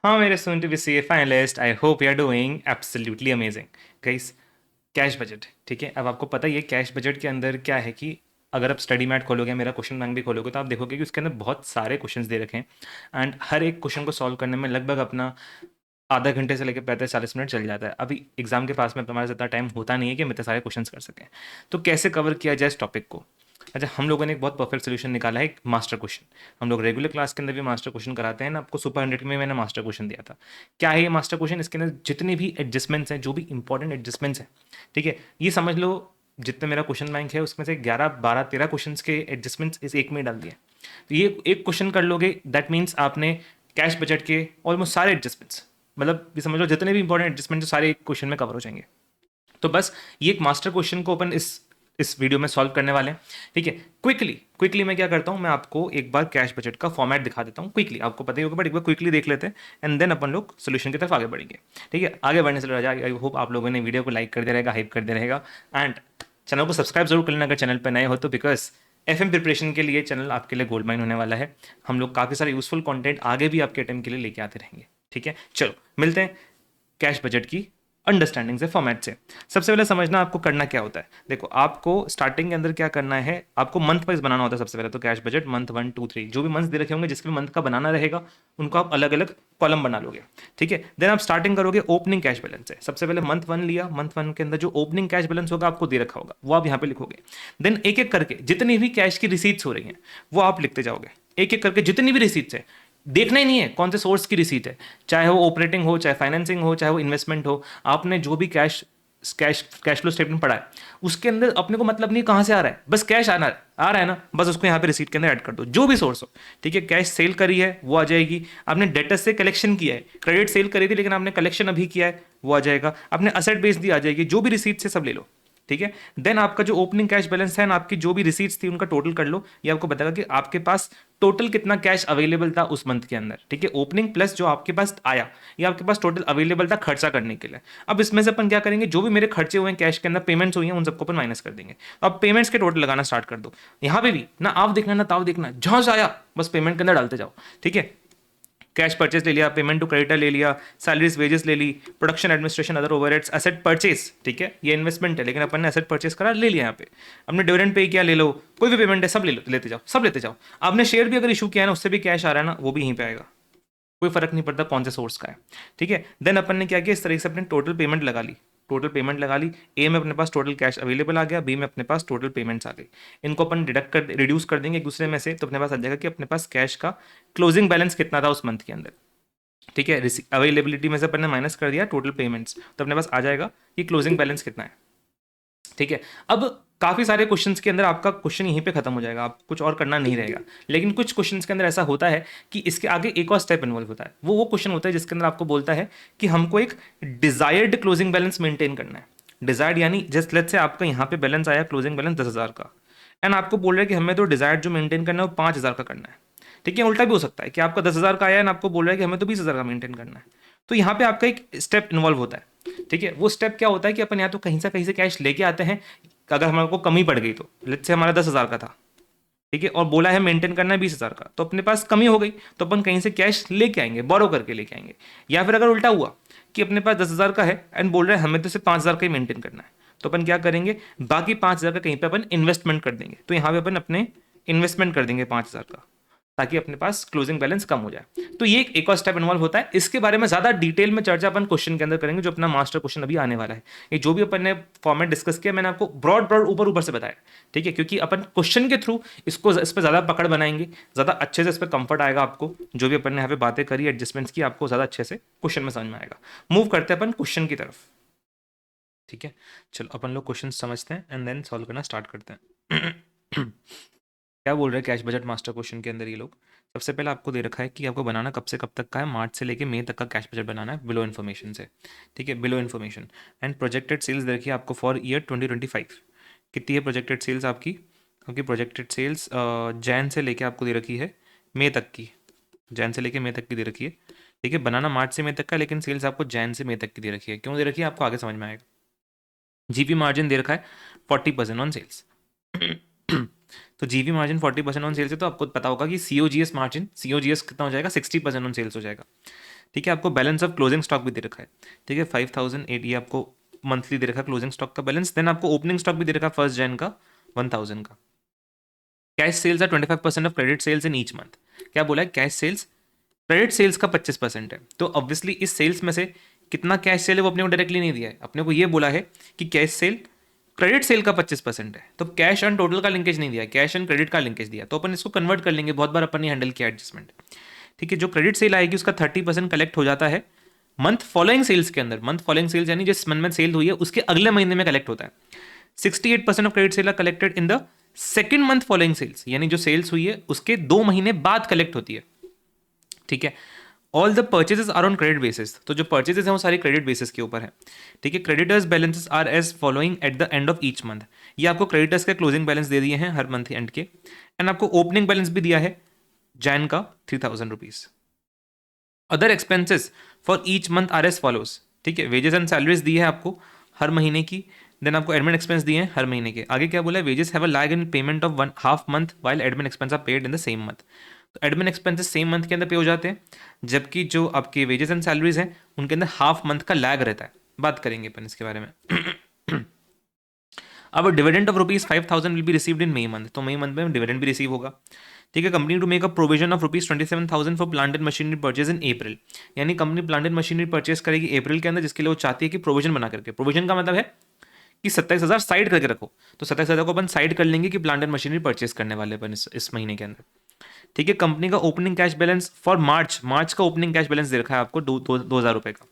हाँ मेरे soon to be CA finalist, I hope you are doing absolutely amazing. Guys, cash budget, ठीक है। अब आपको पता ही है कैश बजट के अंदर क्या है कि अगर आप स्टडी मैट खोलोगे, मेरा क्वेश्चन बैंक भी खोलोगे, तो आप देखोगे कि उसके अंदर बहुत सारे क्वेश्चंस दे रखे हैं एंड हर एक क्वेश्चन को सॉल्व करने में लगभग अपना आधा घंटे से लेकर 35-40 मिनट चल जाता है। अभी एग्जाम के पास में तुम्हारे इतना टाइम होता नहीं है कि हम इतने सारे क्वेश्चंस कर सकें। तो कैसे कवर किया जाए इस टॉपिक को? अच्छा, हम लोगों ने एक बहुत परफेक्ट सोल्यूशन निकाला है, एक मास्टर क्वेश्चन। हम लोग रेगुलर क्लास के अंदर भी मास्टर क्वेश्चन कराते हैं ना, आपको सुपर 100 में मैंने मास्टर क्वेश्चन दिया था। क्या है ये मास्टर क्वेश्चन? इसके अंदर जितने भी एडजस्टमेंट्स हैं, जो भी इंपॉर्टेंट एडजस्टमेंट्स हैं, ठीक है, ये समझ लो जितने मेरा क्वेश्चन बैंक है उसमें से 11 12 13 क्वेश्चन के एडजस्टमेंट्स इस एक में डाल दिए। तो ये एक क्वेश्चन कर लोगे, दैट मीन्स आपने कैश बजट के ऑलमोस्ट सारे एडजस्टमेंट्स, मतलब ये समझ लो जितने भी इंपॉर्टेंट एडजस्टमेंट सारे एक क्वेश्चन में कवर हो जाएंगे। तो बस ये एक मास्टर क्वेश्चन को अपन इस वीडियो में सॉल्व करने वाले हैं, ठीक है। क्विकली मैं क्या करता हूँ, मैं आपको एक बार कैश बजट का फॉर्मेट दिखा देता हूँ क्विकली। आपको पता ही होगा बट एक बार क्विकली देख लेते हैं एंड देन अपन लोग सोल्यूशन की तरफ आगे बढ़ेंगे, ठीक है। आगे बढ़ने से राजा, आई होप आप लोगों ने वीडियो को लाइक कर दिया रहेगा, हाइप कर दिया रहेगा एंड चैनल को सब्सक्राइब जरूर कर लेना अगर चैनल पर नए हो तो, बिकॉज FM प्रिपरेशन के लिए चैनल आपके लिए गोल्ड माइन होने वाला है। हम लोग काफ़ी सारे यूजफुल कंटेंट आगे भी आपके अटेम्प्ट के लिए लेके आते रहेंगे, ठीक है। चलो मिलते हैं कैश बजट की अंडरस्टैंडिंग से, फॉर्मेट से। सबसे पहले समझना आपको करना क्या होता है। देखो, आपको स्टार्टिंग के अंदर क्या करना है, आपको मंथ वाइज बनाना होता है सबसे पहले। तो कैश बजट मंथ 1 2 3 जो भी मंथ दे रखे होंगे, जिसके भी मंथ का बनाना रहेगा, उनको आप अलग अलग कॉलम बना लोगे, ठीक है। देन आप स्टार्टिंग करोगे ओपनिंग कैश बैलेंस से। सबसे पहले मंथ 1 लिया, मंथ 1 के अंदर जो ओपनिंग कैश बैलेंस होगा आपको दे रखा होगा, वो आप यहाँ पे लिखोगे। देन एक एक करके जितनी भी कैश की रिसीट्स हो रही हैं वो आप लिखते जाओगे, एक एक करके जितनी भी रिसीट्स है। देखना ही नहीं है कौन से सोर्स की रिसीट है, चाहे वो ऑपरेटिंग हो, चाहे फाइनेंसिंग हो, चाहे वो इन्वेस्टमेंट हो। आपने जो भी cash cash cash flow statement पढ़ा है उसके अंदर अपने को मतलब नहीं कहाँ से आ रहा है, बस कैश आ रहा है ना, बस उसको यहाँ पे रिसीट के अंदर ऐड कर दो, जो भी सोर्स हो, ठीक है। कैश सेल करी है वो आ जाएगी, आपने डेटर्स से कलेक्शन किया है, क्रेडिट सेल करी थी लेकिन आपने कलेक्शन अभी किया है, वो आ जाएगा। आपने असेट बेस दी आ जाएगी, जो भी रिसीट से सब ले लो, ठीक है। देन आपका जो ओपनिंग कैश बैलेंस है ना, आपकी जो भी रिसीट्स थी उनका टोटल कर लो। ये आपको बताएगा कि आपके पास टोटल कितना कैश अवेलेबल था उस मंथ के अंदर, ठीक है। ओपनिंग प्लस जो आपके पास आया, ये आपके पास टोटल अवेलेबल था खर्चा करने के लिए। अब इसमें से अपन क्या करेंगे, जो भी मेरे खर्चे हुए हैं कैश के अंदर, पेमेंट्स हुई हैं, उन सबको अपन माइनस कर देंगे। तो अब पेमेंट्स के टोटल लगाना स्टार्ट कर दो। यहाँ पे भी ना आप देखना ना ताव देखना, जहां से आया बस पेमेंट के अंदर डालते जाओ, ठीक है। कैश परचेज ले लिया, पेमेंट टू क्रेडिटर ले लिया, सैलरीज वेजेस ले ली, production administration other overheads, asset purchase, ठीक है। ये इन्वेस्टमेंट है लेकिन अपन ने एसेट परचेज करा, ले लिया। यहाँ पे हमने डिविडेंड पे किया, ले लो। कोई भी पेमेंट है सब ले लो, लेते जाओ, सब लेते जाओ। आपने शेयर भी अगर इशू किया है ना, उससे भी कैश आ रहा है ना, वो भी यहीं पे आएगा, कोई फर्क नहीं पड़ता कौन से सोर्स का है, ठीक है। देन अपन ने क्या किया, इस तरीके से अपने टोटल पेमेंट लगा ली, टोटल पेमेंट लगा ली। ए में अपने पास टोटल कैश अवेलेबल आ गया, बी में अपने पास टोटल पेमेंट्स आ गई। इनको अपन डिडक्ट कर रिड्यूस कर देंगे एक दूसरे में से, तो अपने पास आ जाएगा कि अपने पास कैश का क्लोजिंग बैलेंस कितना था उस मंथ के अंदर, ठीक है। अवेलेबिलिटी में से अपन ने माइनस कर दिया टोटल पेमेंट्स, तो अपने पास आ जाएगा कि क्लोजिंग बैलेंस कितना है, ठीक है। अब काफ़ी सारे क्वेश्चंस के अंदर आपका क्वेश्चन यहीं पे खत्म हो जाएगा, आप कुछ और करना नहीं रहेगा। लेकिन कुछ क्वेश्चंस के अंदर ऐसा होता है कि इसके आगे एक और स्टेप इन्वॉल्व होता है। वो क्वेश्चन होता है जिसके अंदर आपको बोलता है कि हमको एक डिजायर्ड क्लोजिंग बैलेंस मेंटेन करना है। डिजायर्ड यानी जस्ट लेट्स से आपका यहाँ पे बैलेंस आया, क्लोजिंग बैलेंस 10,000 का, एंड आपको बोल रहा है कि हमें तो डिजायर्ड जो मेंटेन करना है वो 5,000 का करना है, ठीक है। उल्टा भी हो सकता है कि आपका 10,000 का आया है, आपको बोल रहा है कि हमें तो 20,000 का मेंटेन करना है। तो यहाँ पे आपका एक स्टेप इन्वॉल्व होता है, ठीक है। वो स्टेप क्या होता है कि अपन या तो कहीं से कैश लेके आते हैं, अगर हमारे को कमी पड़ गई तो, लेट्स से हमारा 10,000 का था, ठीक है, और बोला है मेंटेन करना है 20,000 का, तो अपने पास कमी हो गई तो अपन कहीं से कैश लेके आएंगे, बोरो करके लेके आएंगे। या फिर अगर उल्टा हुआ कि अपने पास 10,000 का है एंड बोल रहे हैं हमें तो सिर्फ 5,000 का ही मेंटेन करना है, तो अपन क्या करेंगे, बाकी 5,000 का कहीं पे अपन इन्वेस्टमेंट कर देंगे। तो यहाँ पे अपन अपने इन्वेस्टमेंट कर देंगे 5,000 का, ताकि अपने पास क्लोजिंग बैलेंस कम हो जाए। तो ये एक और स्टेप इन्वॉल्व होता है। इसके बारे में ज्यादा डिटेल में चर्चा अपन क्वेश्चन के अंदर करेंगे, जो अपना मास्टर क्वेश्चन अभी आने वाला है। ये जो भी अपन ने फॉर्मेट डिस्कस किया मैंने आपको ब्रॉड ऊपर से बताया, ठीक है, क्योंकि अपन क्वेश्चन के थ्रू इस पर ज्यादा पकड़ बनाएंगे, ज्यादा अच्छे से इस पर कंफर्ट आएगा आपको। जो भी अपन ने यहाँ पे बातें करी, एडजस्टमेंट्स की, आपको ज्यादा अच्छे से क्वेश्चन में समझ में आएगा। मूव करते हैं अपन क्वेश्चन की तरफ, ठीक है। चलो अपन लोग क्वेश्चन समझते हैं एंड देन सॉल्व करना स्टार्ट करते हैं। क्या बोल रहे हैं कैश बजट मास्टर क्वेश्चन के अंदर ये लोग, सबसे पहले आपको दे रखा है कि आपको बनाना कब से कब तक का है, मार्च से लेके मई तक का कैश बजट बनाना है बिलो इन्फॉर्मेशन से, ठीक है, below information. And projected sales दे रखी है आपको फॉर ईयर 2025। कितनी है प्रोजेक्टेड सेल्स आपकी? आपकी प्रोजेक्टेड सेल्स जैन से लेके आपको दे रखी है मई तक की, जैन से लेके मई तक की दे रखी है, ठीक है। बनाना मार्च से मई तक का, लेकिन सेल्स आपको जैन से मई तक की दे रखी है। क्यों दे रखी है आपको आगे समझ में आएगा। जीपी मार्जिन दे रखा है 40% ऑन सेल्स। तो जीपी मार्जिन 40% ऑन सेल्स है, तो आपको पता होगा कि सीओजीएस मार्जिन, सीओजीएस कितना हो जाएगा, 60% ऑन सेल्स हो जाएगा, ठीक है, आपको बैलेंस ऑफ क्लोजिंग स्टॉक भी दे रखा है। ठीक है, 5008 ये आपको मंथली दे रखा है क्लोजिंग स्टॉक का बैलेंस। देन आपको ओपनिंग स्टॉक भी दे रखा है 1 Jan का 1000 का। Cash sales are 25% of credit sales in each month. क्या बोला है, कैश सेल्स क्रेडिट सेल्स का 25% है। तो ऑब्वियसली इस सेल्स में से कितना कैश सेल है वो अपने को डायरेक्टली नहीं दिया है, अपने को ये बोला है कि कैश सेल क्रेडिट सेल का 25% है। तो कैश एंड टोटल का लिंकेज नहीं दिया, कैश एंड क्रेडिट का लिंकेज दिया। तो अपन इसको कन्वर्ट कर लेंगे, बहुत बार अपन ने हैंडल किया एडजस्टमेंट। ठीक है, जो क्रेडिट सेल आएगी उसका 30% कलेक्ट हो जाता है मंथ फॉलोइंग सेल्स के अंदर। मंथ फॉलोइंग सेल्स यानी जिस मंथ में सेल हुई है उसके अगले महीने में कलेक्ट होता है। 68% of credit sale are collected in the second month following sales, यानी जो सेल्स हुई है उसके 2 महीने बाद कलेक्ट होती है। ठीक है, all the purchases are on credit basis. तो जो परचेजेस हैं वो सारी क्रेडिट बेसिस के ऊपर है। ठीक है, creditors balances are as following at the end of each month. ये आपको क्रेडिटर्स के क्लोजिंग बैलेंस दे दिए हैं हर मंथ एंड के। एंड आपको ओपनिंग बैलेंस भी दिया है जैन का 3000 rupees. Other expenses for each month are as follows. ठीक है, वेजेस एंड सैलरीज दी है आपको हर महीने की। देन आपको एडमिन एक्सपेंस दिए हैं हर महीने के। आगे क्या बोला है, wages have a lag in payment of 1/2 month while admin expense are paid in the same month. तो एडमिन एक्सपेंसेस सेम मंथ के अंदर पे हो जाते हैं, जबकि जो आपके वेजेस एंड सैलरीज हैं उनके अंदर हाफ मंथ का लैग रहता है। बात करेंगे अपन इसके बारे में। अब dividend of ₹5,000 will be received in May month. तो मई मंथ में डिविडेंड भी रिसीव होगा। ठीक है, company to make a provision of ₹27,000 for plant and machinery purchase in April. यानी company plant and machinery purchase करेगी अप्रैल के अंदर, जिसके लिए वो चाहती है कि प्रोविजन बना करके। प्रोविजन का मतलब है कि 27,000 साइड करके रखो। तो 27,000 को अपन साइड कर लेंगे कि प्लांट एंड मशीनरी परचेज करने वाले अपन इस महीने के अंदर। ठीक है, कंपनी का opening cash balance for March का ओपनिंग कैश बैलेंस दे रखा है आपको 2,000 रुपए का।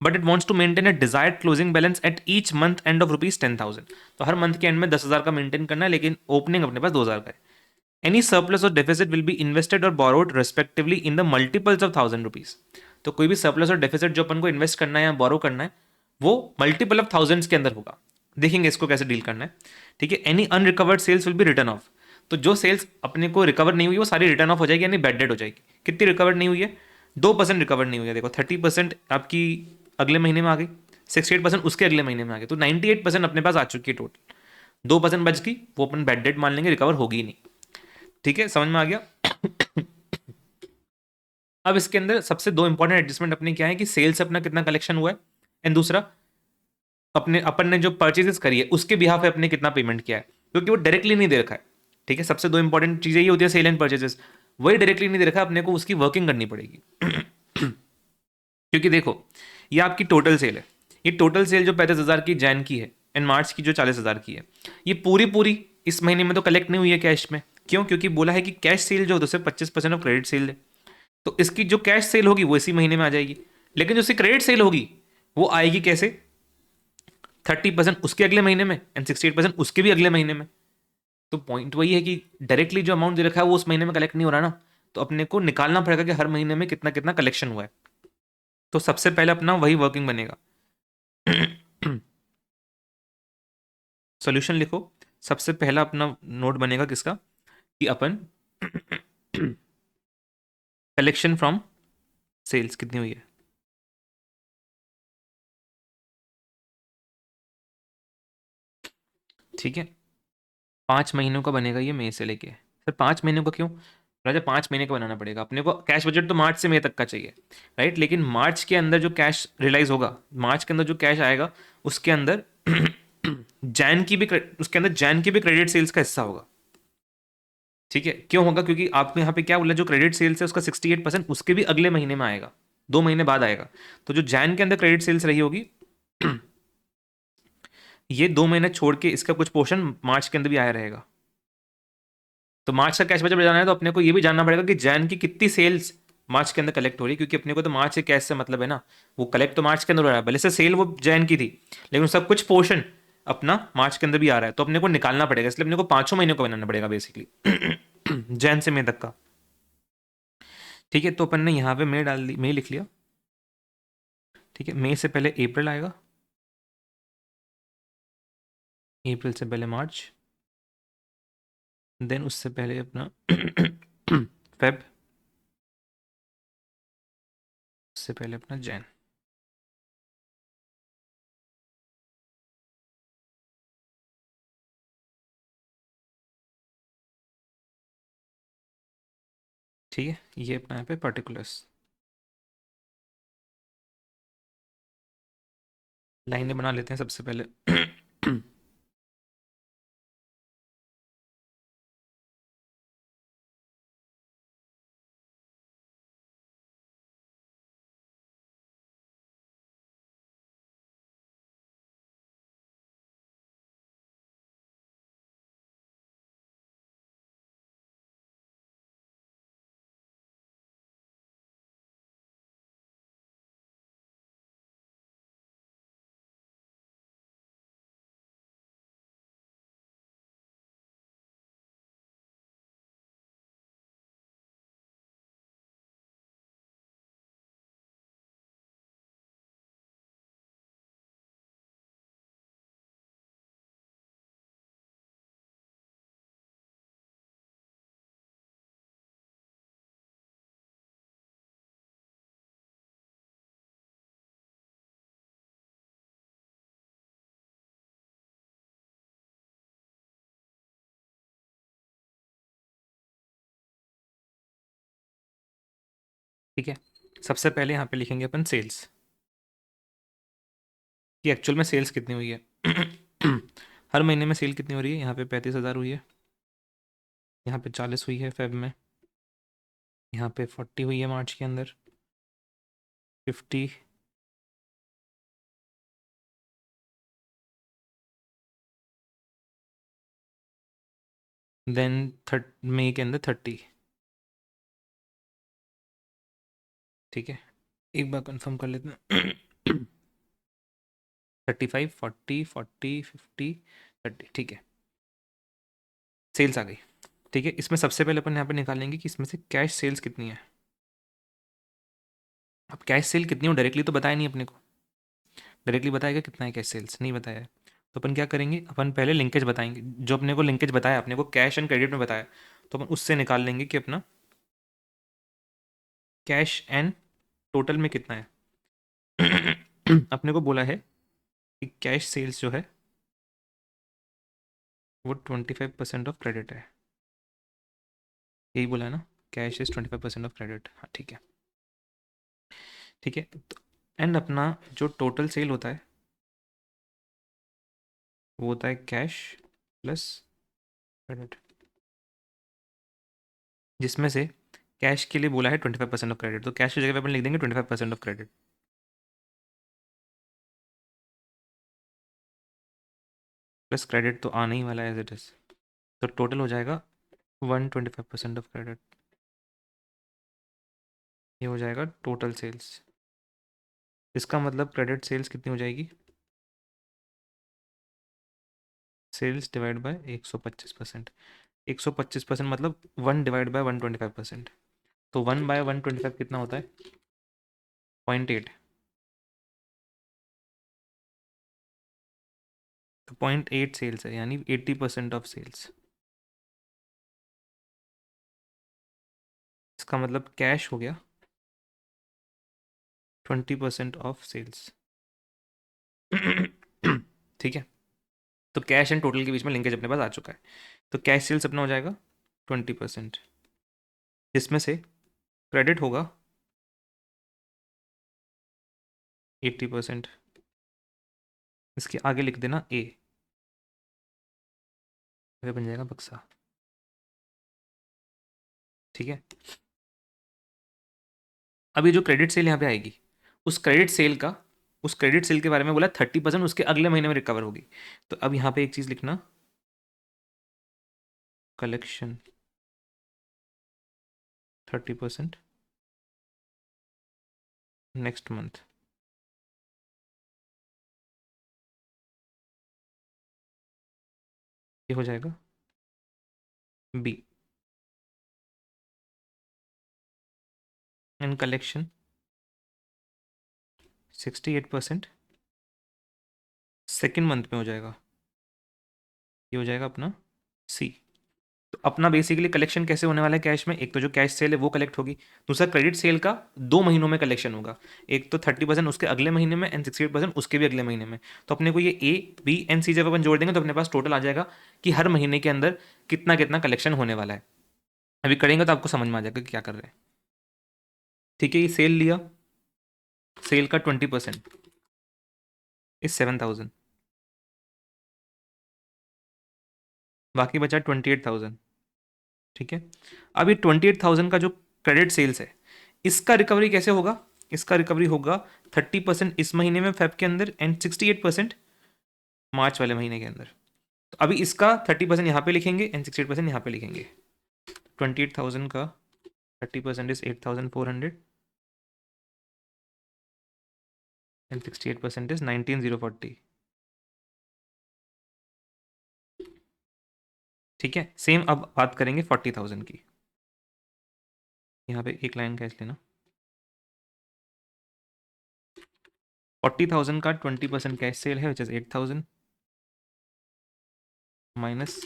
But it wants to maintain a desired closing balance at each month end of ₹10,000। तो हर मंथ के एंड में 10,000 का मेंटेन करना है, लेकिन ओपनिंग अपने पास 2,000 का है। एनी सरप्लस और डेफिसिट विल बी इन्वेस्टेड और borrowed respectively in the multiples of ₹1,000। तो कोई भी सरप्लस और डेफिसिट जो अपन को इन्वेस्ट करना है या बोरो करना है वो मल्टीपल ऑफ थाउजेंड्स के अंदर होगा। देखेंगे इसको कैसे डील करना है। ठीक है, any unrecovered sales will be written off. तो जो सेल्स अपने को रिकवर नहीं हुई वो सारी रिटर्न ऑफ हो जाएगी, यानी बैड डेट हो जाएगी। कितनी रिकवर नहीं हुई है, 2% रिकवर नहीं हुई है। देखो 30% आपकी अगले महीने में आ गई, 68% उसके अगले महीने में आ गई, तो 98% अपने पास आ चुकी है टोटल। 2% बच गई, वो अपन बैड डेट मान लेंगे, रिकवर होगी ही नहीं। ठीक है, समझ में आ गया। अब इसके अंदर सबसे दो इंपॉर्टेंट एडजस्टमेंट अपने क्या है कि सेल से अपना कितना कलेक्शन हुआ है, एंड दूसरा अपने अपन ने जो परचेजेस करी है उसके बिहाफ पे अपने कितना पेमेंट किया है, क्योंकि वो डायरेक्टली नहीं दे रखा है। ठीक है, सबसे दो इंपॉर्टेंट चीजें ये होती है सेल एंड परचेजेस, वही डायरेक्टली नहीं दे रखा है, अपने को उसकी वर्किंग करनी पड़ेगी। क्योंकि देखो ये आपकी टोटल सेल है, ये टोटल सेल जो 35,000 की जैन की है एंड मार्च की जो 40,000 की है, ये पूरी पूरी इस महीने में तो कलेक्ट नहीं हुई है कैश में। क्यों, क्योंकि बोला है कि कैश सेल जो होता है 25% ऑफ क्रेडिट सेल है। तो इसकी जो कैश सेल होगी वो इसी महीने में आ जाएगी, लेकिन जो इसकी क्रेडिट सेल होगी वो आएगी कैसे, 30% उसके अगले महीने में एंड 68% उसके भी अगले महीने में। तो पॉइंट वही है कि डायरेक्टली जो अमाउंट दे रखा है वो उस महीने में कलेक्ट नहीं हो रहा ना, तो अपने को निकालना पड़ेगा कि हर महीने में कितना कितना कलेक्शन हुआ है। तो सबसे पहले अपना वही वर्किंग बनेगा। सॉल्यूशन लिखो। सबसे पहला अपना नोट बनेगा किसका, कि अपन कलेक्शन फ्रॉम सेल्स कितनी हुई है। ठीक है, 5 महीनों का बनेगा ये, मई से लेके। सर 5 महीनों का क्यों राजा, 5 महीने का बनाना पड़ेगा अपने को। कैश बजट तो मार्च से मई तक का चाहिए, राइट। लेकिन मार्च के अंदर जो कैश रियलाइज होगा, मार्च के अंदर जो कैश आएगा उसके अंदर जैन की भी उसके अंदर जैन की भी क्रेडिट सेल्स का हिस्सा होगा। ठीक है, क्यों होगा, क्योंकि आपको यहाँ पे क्या बोला, जो क्रेडिट सेल्स है उसका 68% उसके भी अगले महीने में आएगा, 2 महीने बाद आएगा। तो जो जैन के अंदर क्रेडिट सेल्स रही होगी ये 2 महीने छोड़ के इसका कुछ पोर्शन मार्च के अंदर भी आया रहेगा। तो मार्च का कैश बजट जाना है तो अपने को ये भी जानना पड़ेगा कि जैन की कितनी सेल्स मार्च के अंदर कलेक्ट हो रही है, क्योंकि अपने को तो मार्च के कैश से मतलब है ना, वो कलेक्ट तो मार्च के अंदर हो रहा है, भले से सेल वो जैन की थी, लेकिन उसका कुछ पोर्शन अपना मार्च के अंदर भी आ रहा है, तो अपने को निकालना पड़ेगा। इसलिए अपने को 5 महीनों का बनाना पड़ेगा बेसिकली। जैन से मई तक का। ठीक है, तो अपन ने यहाँ पे मई डाल दी, मई लिख लिया। ठीक है, मई से पहले अप्रैल आएगा, अप्रैल से पहले मार्च, देन उससे पहले अपना फेब, उससे पहले अपना जैन। ठीक है, ये अपना यहाँ पे पर्टिकुलर्स। लाइनें बना लेते हैं सबसे पहले। ठीक है, सबसे पहले यहाँ पे लिखेंगे अपन सेल्स, कि एक्चुअल में सेल्स कितनी हुई है। हर महीने में सेल कितनी हो रही है, यहाँ पे 35,000 हुई है, यहाँ पे 40 हुई है फेब में, यहाँ पे 40 हुई है मार्च के अंदर, 50, देन मई के अंदर 30। ठीक है, एक बार कंफर्म कर लेते हैं। 35, 40, 40, 50, 30। ठीक है, सेल्स आ गई। ठीक है, इसमें सबसे पहले अपन यहाँ पे निकालेंगे कि इसमें से कैश सेल्स कितनी है। अब कैश सेल कितनी हो डायरेक्टली तो बताया नहीं अपने को, डायरेक्टली बताएगा कितना है कैश सेल्स, नहीं बताया है। तो अपन क्या करेंगे, अपन पहले लिंकेज बताएंगे, जो अपने को लिंकेज बताया, अपने को कैश एंड क्रेडिट में बताया, तो अपन उससे निकाल लेंगे कि अपना कैश एंड टोटल में कितना है। अपने को बोला है कि कैश सेल्स जो है वो 25% ऑफ क्रेडिट है, यही बोला है ना, कैश इज 25% ऑफ क्रेडिट। हाँ ठीक है, ठीक है। एंड अपना जो टोटल सेल होता है वो होता है कैश प्लस क्रेडिट, जिसमें से कैश के लिए बोला है 25% ऑफ क्रेडिट, तो कैश की जगह पे अपन लिख देंगे 25% ऑफ क्रेडिट, प्लस क्रेडिट तो आना ही वाला है एज इट इज़, तो टोटल हो जाएगा 125% ऑफ क्रेडिट। ये हो जाएगा टोटल सेल्स। इसका मतलब क्रेडिट सेल्स कितनी हो जाएगी, सेल्स डिवाइड बाय 125%। 125% मतलब 1/125%, तो 1/125 कितना होता है, 0.8। तो 0.8 सेल्स है, यानी 80% ऑफ सेल्स। इसका मतलब कैश हो गया 20% ऑफ सेल्स। ठीक है, तो कैश एंड टोटल के बीच में लिंकेज अपने पास आ चुका है। तो कैश सेल्स अपना हो जाएगा 20%, जिसमें से क्रेडिट होगा 80%। इसके आगे लिख देना ए, वह बन जाएगा बक्सा। ठीक है, अब ये जो क्रेडिट सेल यहाँ पे आएगी, उस क्रेडिट सेल का, उस क्रेडिट सेल के बारे में बोला 30% उसके अगले महीने में रिकवर होगी। तो अब यहाँ पे एक चीज़ लिखना, कलेक्शन 30% नेक्स्ट मंथ। ये हो जाएगा B, and collection 68% second month में हो जाएगा। ये हो जाएगा अपना सी। तो अपना बेसिकली कलेक्शन कैसे होने वाला है कैश में, एक तो जो कैश सेल है वो कलेक्ट होगी, दूसरा क्रेडिट सेल का 2 महीनों में कलेक्शन होगा, एक तो 30% उसके अगले महीने में एंड 68% उसके भी अगले महीने में। तो अपने को ये ए बी एंड सी जब अपन जोड़ देंगे तो अपने पास टोटल आ जाएगा कि हर महीने के अंदर कितना कितना कलेक्शन होने वाला है। अभी करेंगे तो आपको समझ में आ जाएगा कि क्या कर रहे हैं। ठीक है, ये सेल लिया, सेल का 20%, इज 7,000, बाकी बचा 28,000। ठीक है, अब ये 28,000 का जो क्रेडिट सेल्स है, इसका रिकवरी कैसे होगा? इसका रिकवरी होगा 30% इस महीने में फेब के अंदर एंड 68% मार्च वाले महीने के अंदर। तो अभी इसका 30% यहाँ पे लिखेंगे एंड 68% यहाँ पे लिखेंगे। 28,000 का 30% इज 8,400 एंड 68% इज 19,040। ठीक है, सेम अब बात करेंगे 40,000 की। यहाँ पे एक लाइन कैच लेना। 40,000 का 20% कैश सेल है विच इज 8,000 माइनस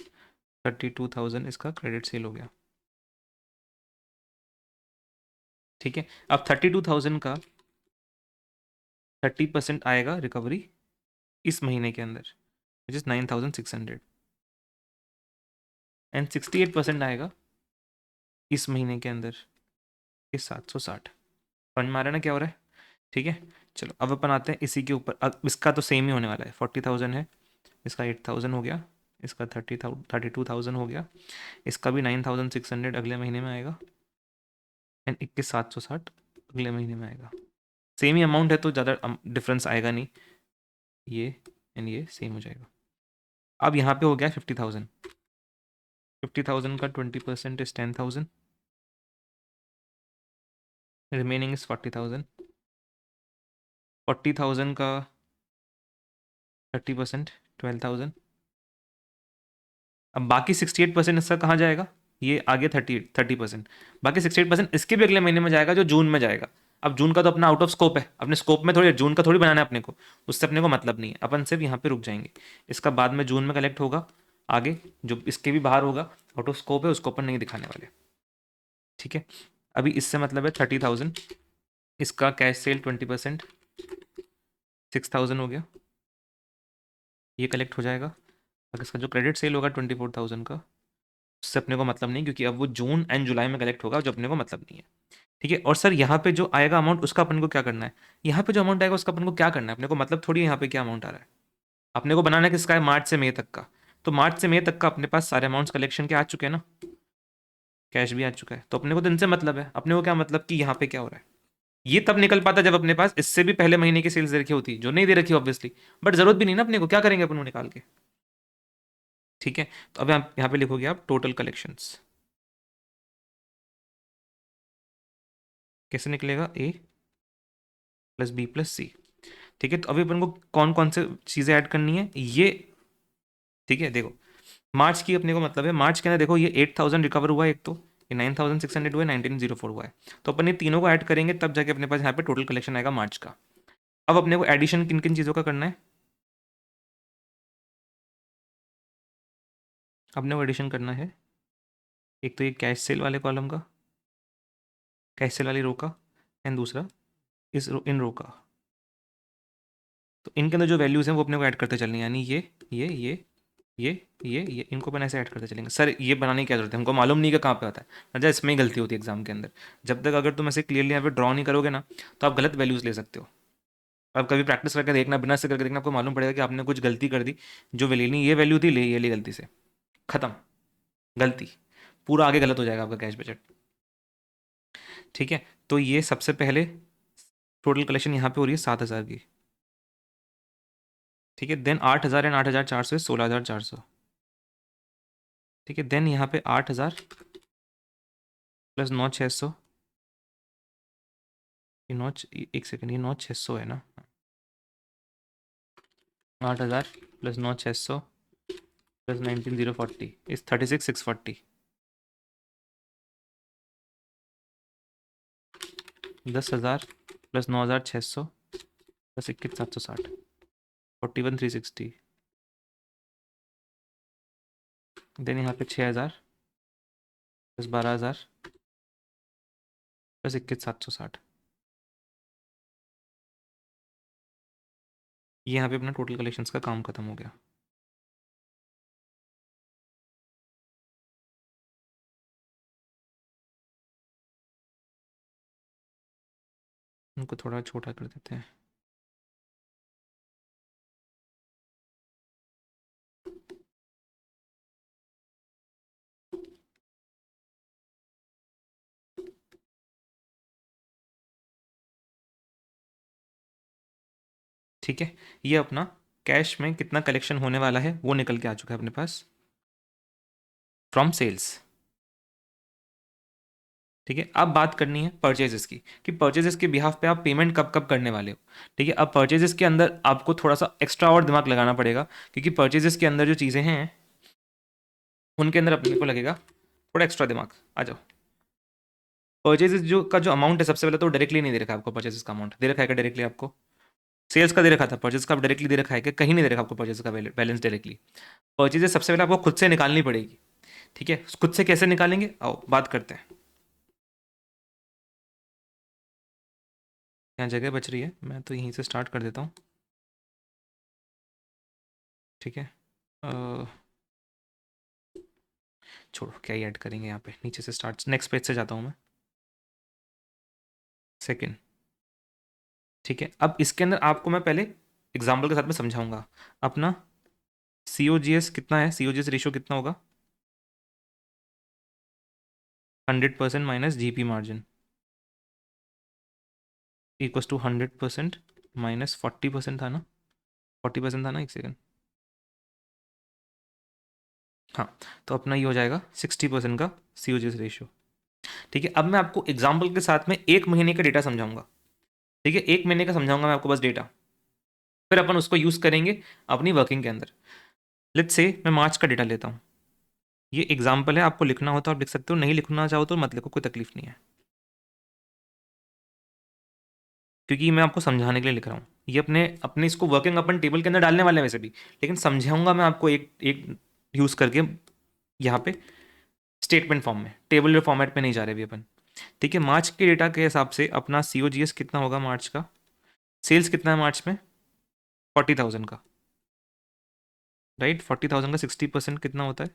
32,000 इसका क्रेडिट सेल हो गया। ठीक है, अब 32,000 का 30% आएगा रिकवरी इस महीने के अंदर विच इज 9,600 एंड 68% आएगा इस महीने के अंदर ये 760। समझ में आ रहा है ना क्या हो रहा है? ठीक है, चलो अब अपन आते हैं इसी के ऊपर। अब इसका तो सेम ही होने वाला है, 40,000 है, इसका 8,000 हो गया, इसका 32,000 हो गया, इसका भी 9,600 अगले महीने में आएगा एंड 21,760 अगले महीने में आएगा। सेम ही अमाउंट है तो ज़्यादा डिफरेंस आएगा नहीं, ये एंड ये सेम हो जाएगा। अब यहाँ पे हो गया 50,000। 50,000 का 20% इज 10,000, रिमेनिंग इज 40,000। 40,000 का 30% 12,000। अब बाकी 68% इसका कहाँ जाएगा? ये आगे 30%, बाकी 68% इसके भी अगले महीने में जाएगा जो जून में जाएगा। अब जून का तो अपना आउट ऑफ स्कोप है, अपने स्कोप में थोड़ी, जून का थोड़ी बनाना है अपने को, उससे अपने को मतलब नहीं है, अपन सिर्फ यहाँ पे रुक जाएंगे। इसका बाद में जून में कलेक्ट होगा, आगे जो इसके भी बाहर होगा आउट ऑफ स्कोप है उसको अपन नहीं दिखाने वाले। ठीक है, अभी इससे मतलब है 30,000, इसका कैश सेल 20% 6,000 हो गया, ये कलेक्ट हो जाएगा। अगर इसका जो क्रेडिट सेल होगा 24,000 का, उससे अपने को मतलब नहीं, क्योंकि अब वो जून एंड जुलाई में कलेक्ट होगा जो अपने को मतलब नहीं है। ठीक है, और सर यहाँ पे जो आएगा अमाउंट उसका अपन को क्या करना है? यहाँ पे जो अमाउंट आएगा उसका अपन को क्या करना है? अपने को मतलब थोड़ी है यहाँ पे क्या अमाउंट आ रहा है, अपने को बनाना है किसका है? मार्च से मई तक का। तो मार्च से मई तक का अपने पास सारे अमाउंट्स कलेक्शन के आ चुके हैं ना, कैश भी आ चुका है, तो अपने को तो इनसे मतलब है। अपने को क्या मतलब कि यहाँ पे क्या हो रहा है? ये तब निकल पाता जब अपने पास इससे भी पहले महीने की सेल्स दे रखी होती, जो नहीं दे रखी ऑब्वियसली, बट जरूरत भी नहीं ना अपने को, क्या करेंगे अपन वो निकाल के। ठीक है, तो अब यहाँ पे लिखोगे आप टोटल कलेक्शंस, कैसे निकलेगा? ए प्लस बी प्लस सी। ठीक है, तो अभी अपन को कौन कौन से चीज़ें ऐड करनी है ये। ठीक है, देखो मार्च की अपने को मतलब है, मार्च के अंदर देखो ये 8,000 रिकवर हुआ है एक, तो ये 9,600 हुआ है, 19,004 हुआ है, तो अपन ये तीनों को ऐड करेंगे तब जाके अपने पास यहाँ पे टोटल कलेक्शन आएगा मार्च का। अब अपने को एडिशन किन किन चीज़ों का करना है? अपने को एडिशन करना है एक तो ये कैश सेल वाले कॉलम का, कैश सेल वाली रो का, एंड दूसरा इन रो का। तो इनके अंदर जो वैल्यूज़ हैं वो अपने को ऐड करते चलनी है, यानी ये ये ये ये इनको अपन ऐसे ऐड करते चलेंगे। सर ये बनाने की क्या जरूरत है, हमको मालूम नहीं कि कहाँ पे होता है। अच्छा, इसमें ही गलती होती है एग्जाम के अंदर, जब तक अगर तुम ऐसे क्लियरली यहाँ पे ड्रॉ नहीं करोगे ना, तो आप गलत वैल्यूज़ ले सकते हो। आप कभी प्रैक्टिस करके देखना, बिना से करके देखना, आपको मालूम पड़ेगा कि आपने कुछ गलती कर दी, जो लेनी ये वैल्यू थी ले ये ली गलती से, खत्म, गलती, पूरा आगे गलत हो जाएगा आपका कैश बजट। ठीक है, तो ये सबसे पहले टोटल कलेक्शन यहाँ पे हो रही है 7,000 की। ठीक है, देन 8,000 एंड 8,400 16,400। ठीक है, देन यहाँ पे 8,000 प्लस 9,600, ये नौ, एक सेकंड, ये 9,600 है ना? 8,000 plus 9,600 plus 19,040 is 36,640। 10,000 plus 9,600 plus 21,760 41,360। Then यहाँ पे 6,000 प्लस 12,000 प्लस 21,760। ये यहाँ पे अपना टोटल कलेक्शंस का काम खत्म हो गया। उनको थोड़ा छोटा कर देते हैं। ठीक है, ये अपना कैश में कितना कलेक्शन होने वाला है वो निकल के आ चुका है अपने पास फ्रॉम सेल्स। ठीक है, अब बात करनी है परचेजेस की कि परचेजेस के बिहाफ पे आप पेमेंट कब कब करने वाले हो। ठीक है, अब परचेजेस के अंदर आपको थोड़ा सा एक्स्ट्रा और दिमाग लगाना पड़ेगा, क्योंकि परचेजेस के अंदर जो चीज़ें हैं उनके अंदर अपने को लगेगा थोड़ा एक्स्ट्रा दिमाग। आ जाओ, परचेजेस जो अमाउंट है, सबसे पहले तो डायरेक्टली नहीं दे रखा है आपको, परचेजेस का अमाउंट दे रखा है क्या डायरेक्टली आपको? सेल्स का दे रखा था, परचेज का डायरेक्टली दे रखा है कि कहीं नहीं दे रखा आपको परचेज का बैलेंस डायरेक्टली? परचेजेस सबसे पहले आपको खुद से निकालनी पड़ेगी। ठीक है, खुद से कैसे निकालेंगे, आओ बात करते हैं। यहाँ जगह बच रही है, मैं तो यहीं से स्टार्ट कर देता हूँ। ठीक है, अ, छोड़ो, क्या ही ऐड करेंगे यहाँ पे, नीचे से स्टार्ट, नेक्स्ट पेज से जाता हूँ मैं, सेकेंड। ठीक है, अब इसके अंदर आपको मैं पहले एग्जाम्पल के साथ में समझाऊंगा। अपना COGS कितना है, COGS रेशियो कितना होगा? 100% minus GP margin equals to 100% minus 40% था ना, 40% था ना, एक सेकेंड। हाँ, तो अपना ये हो जाएगा 60% का COGS रेशियो। ठीक है, अब मैं आपको एग्जाम्पल के साथ में एक महीने का डेटा समझाऊंगा। ठीक है, एक महीने का समझाऊंगा मैं आपको बस डेटा, फिर अपन उसको यूज करेंगे अपनी वर्किंग के अंदर। लेट्स से मैं मार्च का डेटा लेता हूँ, ये एग्जाम्पल है, आपको लिखना हो तो आप लिख सकते हो, नहीं लिखना चाहो तो मत लिखो, कोई तकलीफ नहीं है, क्योंकि मैं आपको समझाने के लिए लिख रहा हूँ। ये अपने अपने इसको वर्किंग अपन टेबल के अंदर डालने वाले हैं वैसे भी, लेकिन समझाऊंगा मैं आपको एक एक यूज करके यहाँ पे स्टेटमेंट फॉर्म में, टेबल फॉर्मेट में नहीं जा रहे अभी अपन। ठीक है, मार्च के डेटा के हिसाब से अपना COGS कितना होगा मार्च का? सेल्स कितना है मार्च में? 40,000 का, राइट? 40,000 का 60% कितना होता है?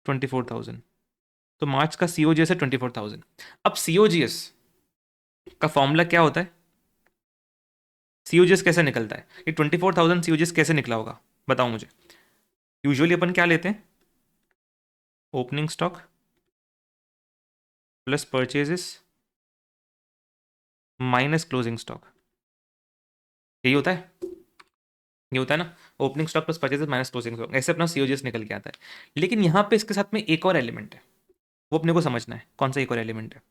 24,000। तो मार्च का COGS है 24,000। अब COGS का फॉर्मूला क्या होता है? COGS कैसे निकलता है? ये 24,000 COGS कैसे निकला होगा, बताओ मुझे। यूजुअली अपन क्या लेते हैं? Opening stock plus purchases minus closing stock, यही होता है, ये होता है ना, opening stock plus purchases minus closing stock, ऐसे अपना COGS निकल के आता है। लेकिन यहाँ पे इसके साथ में एक और एलिमेंट है, वो अपने को समझना है, कौन सा एक और एलिमेंट है।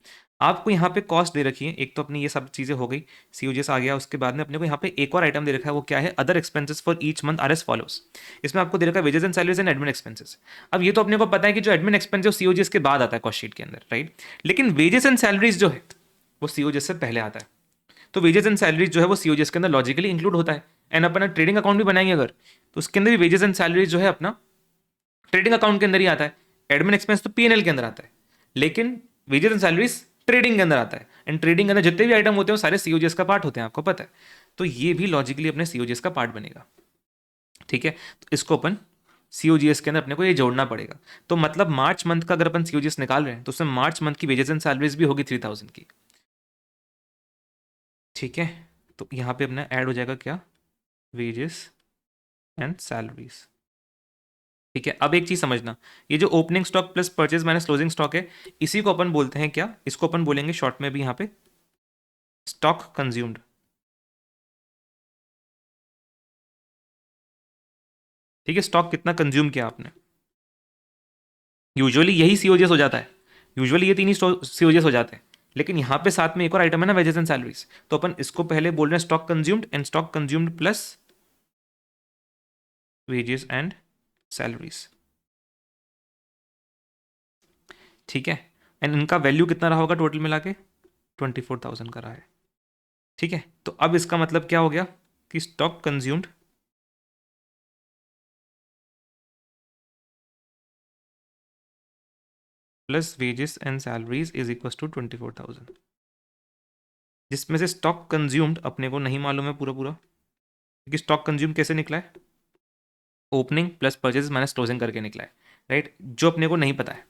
आपको यहाँ पे कॉस्ट दे रखी है, एक तो अपनी ये सब चीज़ें हो गई, COGS आ गया, उसके बाद में अपने को यहाँ पे एक और आइटम दे रखा है, वो क्या है? Other expenses for each month are as follows. इसमें आपको दे रखा है wages and salaries and admin expenses. अब ये तो अपने को पता है कि जो एडमिन एक्सपेंस है COGS के बाद आता है कॉस्ट शीट के अंदर, राइट? लेकिन वेजेस एंड सैलरीज जो है वो COGS से पहले आता है। तो वेजेस एंड सैलरीज जो है वो COGS के अंदर लॉजिकली इंक्लूड होता है। एंड अपना ट्रेडिंग अकाउंट भी बनाएंगे अगर, तो उसके अंदर भी वेजेस एंड सैलरीज जो है अपना ट्रेडिंग अकाउंट के अंदर ही आता है। एडमिन एक्सपेंस तो P&L के अंदर आता है, लेकिन वेजेस एंड सैलरीज ट्रेडिंग के अंदर आता है। एंड ट्रेडिंग के अंदर जितने भी आइटम होते हैं वो सारे COGS का पार्ट होते हैं, आपको पता है। तो ये भी लॉजिकली अपने COGS का पार्ट बनेगा। ठीक है, तो इसको अपन COGS के अंदर अपने को ये जोड़ना पड़ेगा। तो मतलब मार्च मंथ का अगर अपन COGS निकाल रहे हैं तो उसमें मार्च मंथ की वेजेस एंड सैलरीज भी होगी 3,000 की। ठीक है, तो यहाँ पे अपना ऐड हो जाएगा क्या? Wages and salaries. ठीक है, अब एक चीज समझना, ये जो opening stock plus purchase minus closing stock है, इसी को अपन बोलते हैं क्या? इसको अपन बोलेंगे शॉर्ट में भी यहाँ पे स्टॉक कंज्यूम्ड। ठीक है, स्टॉक कितना कंज्यूम किया आपने, यूजुअली यही COGS हो जाता है, यूजुअली ये तीन ही COGS हो जाते हैं। लेकिन यहाँ पे साथ में एक और आइटम है ना, वेजेस एंड सैलरीज, तो अपन इसको पहले बोल रहे हैं stock consumed, and stock consumed plus wages and salaries. ठीक है, एंड इनका वैल्यू कितना रहा होगा टोटल मिला के? 24,000 का रहा है। ठीक है, तो अब इसका मतलब क्या हो गया कि stock consumed plus wages and salaries is equal to 24,000, जिसमें से स्टॉक कंज्यूम्ड अपने को नहीं मालूम है पूरा पूरा, क्योंकि स्टॉक कंज्यूम कैसे निकला है? Opening plus purchase minus closing करके निकला है, राइट? जो अपने को नहीं पता है,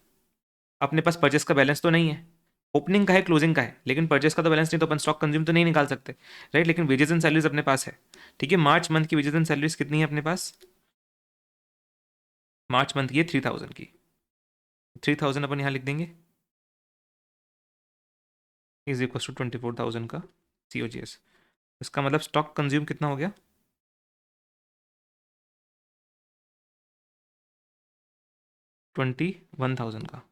अपने पास परचेज का बैलेंस तो नहीं है, ओपनिंग का है, क्लोजिंग का है, लेकिन परचेज का तो बैलेंस नहीं, तो अपन स्टॉक कंज्यूम तो नहीं निकाल सकते, राइट? लेकिन वेजेस एंड सैलरीज अपने पास है। ठीक है, मार्च मंथ की वेजेस एंड सैलरीज कितनी है अपने पास? मार्च मंथ की है 3,000 की, 3,000 अपन यहाँ लिख देंगे इज इक्वल टू 24,000 का COGS। इसका मतलब स्टॉक कंज्यूम कितना हो गया? 21,000 का।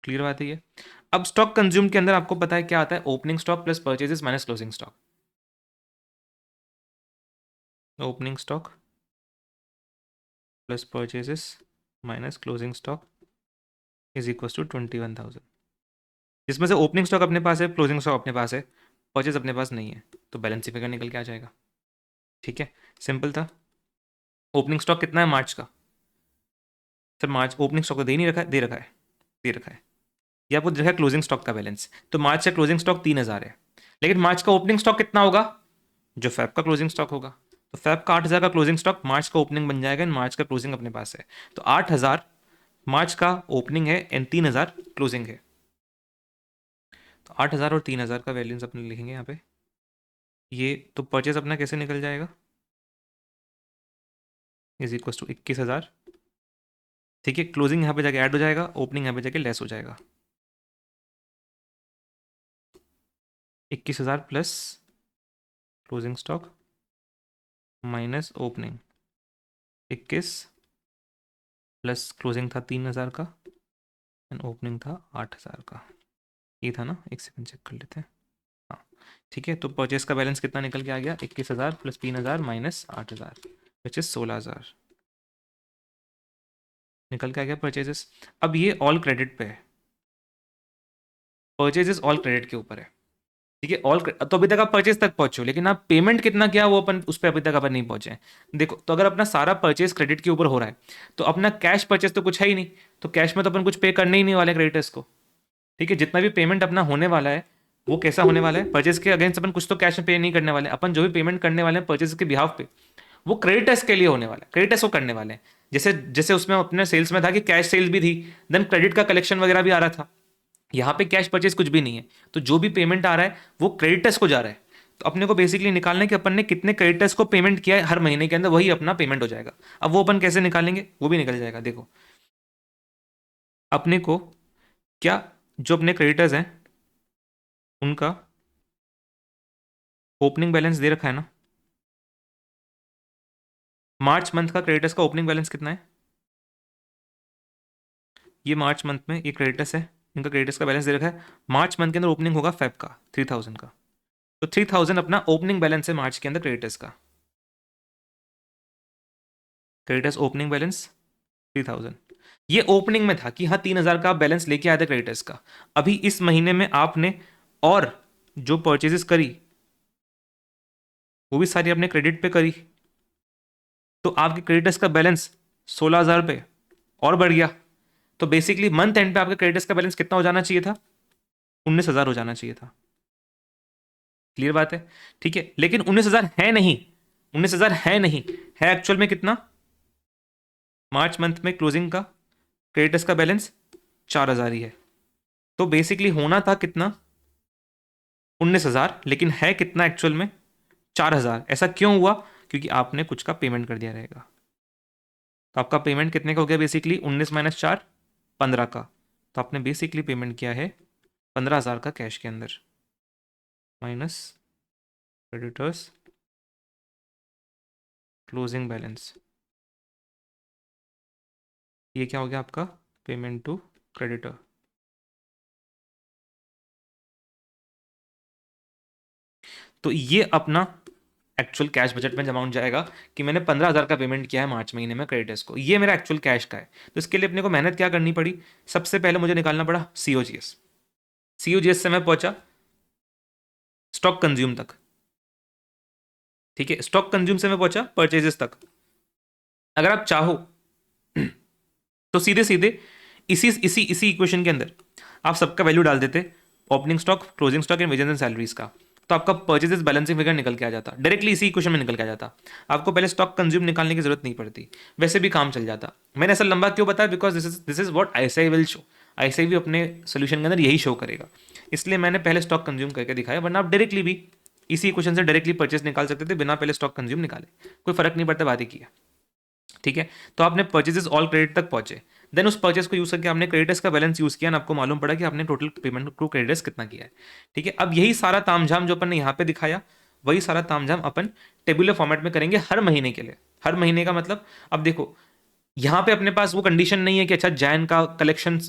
क्लियर बात है ये? अब स्टॉक कंज्यूम के अंदर आपको पता है क्या आता है? Opening stock plus purchases minus closing stock. Opening stock plus purchases minus closing stock is equal to 21,000, जिसमें से ओपनिंग स्टॉक अपने पास है, क्लोजिंग स्टॉक अपने पास है, परचेज अपने पास नहीं है, तो बैलेंस फिगर निकल के आ जाएगा। ठीक है, सिंपल था। ओपनिंग स्टॉक कितना है मार्च का? सर मार्च ओपनिंग स्टॉक तो दे नहीं रखा है, दे रखा है, दे रखा है। ये आपको देखा क्लोजिंग स्टॉक का बैलेंस, तो मार्च से क्लोजिंग स्टॉक 3,000 है, लेकिन मार्च का ओपनिंग स्टॉक कितना होगा? जो फैब का क्लोजिंग स्टॉक होगा। तो फैब का 8,000 का क्लोजिंग स्टॉक मार्च का ओपनिंग बन जाएगा, मार्च का क्लोजिंग अपने पास है, तो 8,000 मार्च का ओपनिंग है एंड 3,000 क्लोजिंग है। तो 8,000 और 3,000 का वैल्यूज अपने लिखेंगे यहाँ पे। ये तो परचेज अपना कैसे निकल जाएगा? Is equal to 21,000। ठीक है, क्लोजिंग यहाँ पे जाके ऐड हो जाएगा, ओपनिंग यहाँ पे जाके लेस हो जाएगा। 21,000 plus closing stock minus opening, 21 plus closing था 3,000 का एंड ओपनिंग था 8,000 का। ये था ना, एक सेकंड चेक कर लेते हैं। हाँ ठीक है, तो परचेस का बैलेंस कितना निकल के आ गया? 21,000 प्लस 3,000 माइनस 8,000 विच इज 16,000 निकल के आ गया परचेजेस। अब ये ऑल क्रेडिट पे है, परचेजेस ऑल क्रेडिट के ऊपर है। ठीक है, ऑल तो अभी तक आप परचेज तक पहुंचे हो, लेकिन आप पेमेंट कितना किया वो अपन उस पर अभी तक अपन नहीं पहुंचे हैं। देखो, तो अगर अपना सारा परचेज क्रेडिट के ऊपर हो रहा है, तो अपना कैश परचेज तो कुछ है ही नहीं, तो कैश में तो अपन कुछ पे करने ही नहीं वाले क्रेडिटर्स को। ठीक है, जितना भी पेमेंट अपना होने वाला है वो कैसा होने वाला है? परचेज के अगेंस्ट अपन कुछ तो कैश में पे नहीं करने वाले, अपन जो भी पेमेंट करने वाले हैं परचेज के बिहाफ पे, वो क्रेडिटर्स के लिए होने वाला है, क्रेडिटर्स को करने वाले हैं। जैसे जैसे उसमें अपने सेल्स में था कि कैश सेल्स भी थी, देन क्रेडिट का कलेक्शन वगैरह भी आ रहा था। यहाँ पे कैश परचेज कुछ भी नहीं है, तो जो भी पेमेंट आ रहा है वो क्रेडिटर्स को जा रहा है। तो अपने को बेसिकली निकालना है कि अपन ने कितने क्रेडिटर्स को पेमेंट किया है हर महीने के अंदर, वही अपना पेमेंट हो जाएगा। अब वो अपन कैसे निकालेंगे? वो भी निकल जाएगा। देखो, अपने को क्या, जो अपने क्रेडिटर्स हैं उनका ओपनिंग बैलेंस दे रखा है ना। मार्च मंथ का क्रेडिटर्स का ओपनिंग बैलेंस कितना है? ये मार्च मंथ में ये क्रेडिटर्स है, इनका क्रेडिटर्स का बैलेंस दे रखा है। मार्च मंथ के अंदर ओपनिंग होगा फेब का 3,000 का, तो 3,000 अपना ओपनिंग बैलेंस है मार्च के अंदर क्रेडिटर्स का। क्रेडिटर्स ओपनिंग बैलेंस 3,000, ये ओपनिंग में था कि हाँ 3,000 का आप बैलेंस लेके आए थे क्रेडिटर्स का। अभी इस महीने में आपने और जो परचेजेस करी वो भी सारी आपने क्रेडिट पे करी, तो आपके क्रेडिटर्स का बैलेंस 16,000 पे और बढ़ गया। तो बेसिकली मंथ एंड पे आपके क्रेडिटर्स का बैलेंस कितना हो जाना चाहिए था? 19,000 हो जाना चाहिए था। क्लियर बात है? ठीक है, लेकिन 19,000 है नहीं, 19,000 है नहीं, है एक्चुअल में कितना? मार्च मंथ में क्लोजिंग का क्रेडिटर्स का बैलेंस 4,000 ही है। तो बेसिकली होना था कितना? 19,000, लेकिन है कितना एक्चुअल में? 4,000। ऐसा क्यों हुआ? क्योंकि आपने कुछ का पेमेंट कर दिया रहेगा। तो आपका पेमेंट कितने का हो गया? बेसिकली 19 माइनस 4, 15 का। तो आपने बेसिकली पेमेंट किया है 15,000 का कैश के अंदर, माइनस क्रेडिटर्स क्लोजिंग बैलेंस। ये क्या हो गया आपका? Payment to creditor. तो ये अपना एक्चुअल कैश बजट में जमा हो जाएगा कि मैंने 15,000 का पेमेंट किया है मार्च महीने में क्रेडिटर्स को, ये मेरा एक्चुअल कैश का है। तो इसके लिए अपने को मेहनत क्या करनी पड़ी? सबसे पहले मुझे निकालना पड़ा सीओजीएस। सीओजीएस से मैं पहुंचा स्टॉक कंज्यूम तक। ठीक है, स्टॉक कंज्यूम से मैं पहुंचा परचेजेस तक। अगर आप चाहो तो सीधे सीधे इसी इसी इसी इक्वेशन के अंदर आप सबका वैल्यू डाल देते, opening stock, closing stock and wages and salaries का, तो आपका परचेजेस बैलेंसिंग फिगर निकल के आ जाता, डायरेक्टली इसी इक्वेशन में निकल के आ जाता। आपको पहले स्टॉक कंज्यूम निकालने की जरूरत नहीं पड़ती, वैसे भी काम चल जाता। मैंने ऐसा लंबा क्यों बताया? Because this is what ISI will show. ISI भी अपने सोल्यूशन के अंदर यही शो करेगा, इसलिए मैंने पहले स्टॉक कंज्यूम करके दिखाया, वरना आप डायरेक्टली भी इसी इक्वेशन से डायरेक्टली परचेज निकाल सकते थे बिना पहले स्टॉक कंज्यूम निकाले, कोई फर्क नहीं पड़ता, बात ही किया। ठीक है, तो आपने परचेजेस ऑल क्रेडिट तक पहुंचे। देन उस परचेस को यूज करके आपने क्रेडिटर्स का बैलेंस यूज किया ना, आपको मालूम पड़ा कि आपने टोटल पेमेंट को क्रेडिटर्स कितना किया है। ठीक है, अब यही सारा तामझाम जो अपन ने यहाँ पे दिखाया, वही सारा तामझाम अपन टेबुलर फॉर्मेट में करेंगे हर महीने के लिए। हर महीने का मतलब, अब देखो यहाँ पे अपने पास वो कंडीशन नहीं है कि अच्छा जैन का कलेक्शन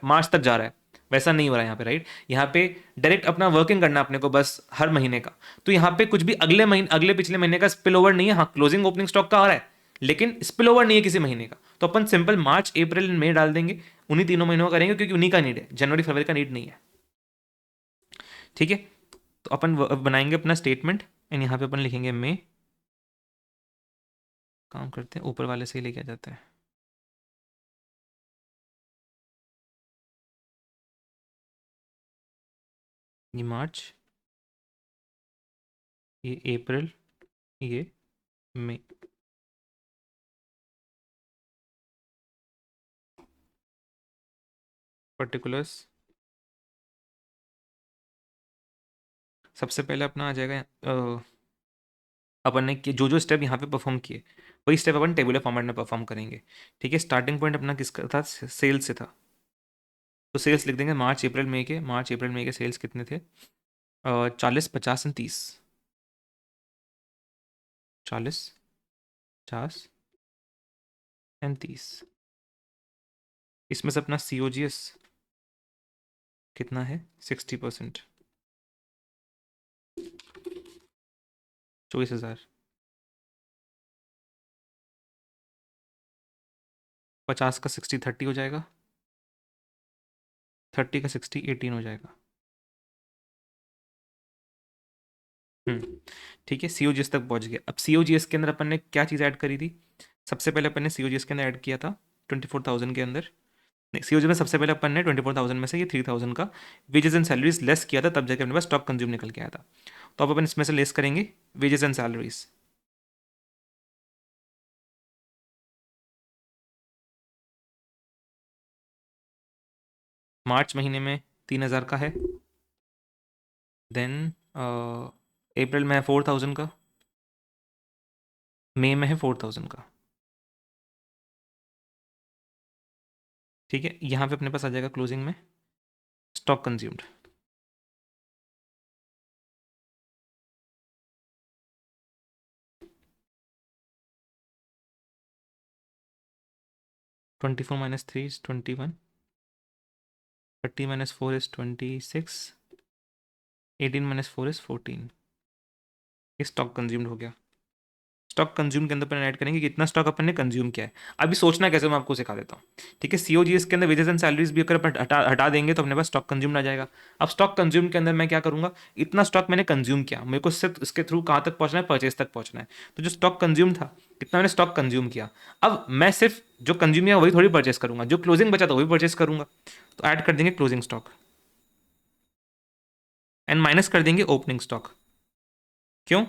मार्च तक जा रहा है, वैसा नहीं हो रहा है यहाँ पे, राइट। यहाँ पे डायरेक्ट अपना वर्किंग करना अपने को बस हर महीने का। तो यहाँ पे कुछ भी अगले महीने, अगले पिछले महीने का स्पिल ओवर नहीं है। हाँ, क्लोजिंग ओपनिंग स्टॉक का आ रहा है, लेकिन स्पिल ओवर नहीं है किसी महीने का। तो अपन सिंपल मार्च अप्रैल मई डाल देंगे, उन्हीं तीनों महीनों का करेंगे, क्योंकि उन्हीं का नीड है, जनवरी फरवरी का नीड नहीं है। ठीक है, तो अपन बनाएंगे अपना स्टेटमेंट, एंड यहाँ पे अपन लिखेंगे मई। काम करते हैं ऊपर वाले से ही लेके आ जाते हैं। ये मार्च, ये अप्रैल, ये मई। पर्टिकुलर्स सबसे पहले अपना आ जाएगा, अपन ने जो जो स्टेप यहाँ पे परफॉर्म किए, वही स्टेप अपन टेबुलर फॉर्मेट में परफॉर्म करेंगे। ठीक है, स्टार्टिंग पॉइंट अपना किसका था, सेल्स से था। तो सेल्स लिख देंगे मार्च अप्रैल मई के, मार्च अप्रैल मई के सेल्स कितने थे, 40 50 एंड 30। 40 50 एंड 30। इसमें से अपना COGS कितना है, 60%, 24,000। 50 का 60 30 हो जाएगा, 30 का 60 18 हो जाएगा। ठीक है, COGS तक पहुंच गया। अब COGS के अंदर अपन ने क्या चीज़ ऐड करी थी, सबसे पहले अपन ने COGS के अंदर ऐड किया था 24,000 के अंदर, नहीं COGS में सबसे पहले अपन ने 24,000 में से ये 3,000 का वेजेस एंड सैलरीज लेस किया था, तब जाके अपने पास स्टॉक कंज्यूम निकल के आया था। तो अब अपन इसमें से लेस करेंगे वेजेस एंड सैलरीज। मार्च महीने में 3,000 का है, देन अप्रैल में है 4,000 का, मई में है 4,000 का। ठीक है, यहाँ पे अपने पास आ जाएगा क्लोजिंग में stock consumed. -24 -3 is 21, 30 -4 is 26, 18 -4 is 14। ये स्टॉक कंज्यूम्ड हो गया। स्टॉक कंज्यूम के अंदर अपन ऐड करेंगे कितना स्टॉक अपन ने कंज्यूम किया है। अभी सोचना कैसे, मैं आपको सिखा देता हूँ। ठीक है, COGS के अंदर वेजेस एंड सैलरीज भी अगर अपन हटा देंगे तो अपने पास स्टॉक कंज्यूम आ जाएगा। अब स्टॉक कंज्यूम के अंदर मैं क्या करूंगा, इतना स्टॉक मैंने कंज्यूम किया, मेरे को सिर्फ इसके थ्रू कहाँ तक पहुंचना है, परचेज तक पहुंचना है। तो जो स्टॉक कंज्यूम था, कितना मैंने स्टॉक कंज्यूम किया, अब मैं सिर्फ जो कंज्यूम किया वही थोड़ी परचेस करूंगा, जो क्लोजिंग बचा था वही परचेस करूंगा। तो ऐड कर देंगे क्लोजिंग स्टॉक एंड माइनस कर देंगे ओपनिंग स्टॉक। क्यों,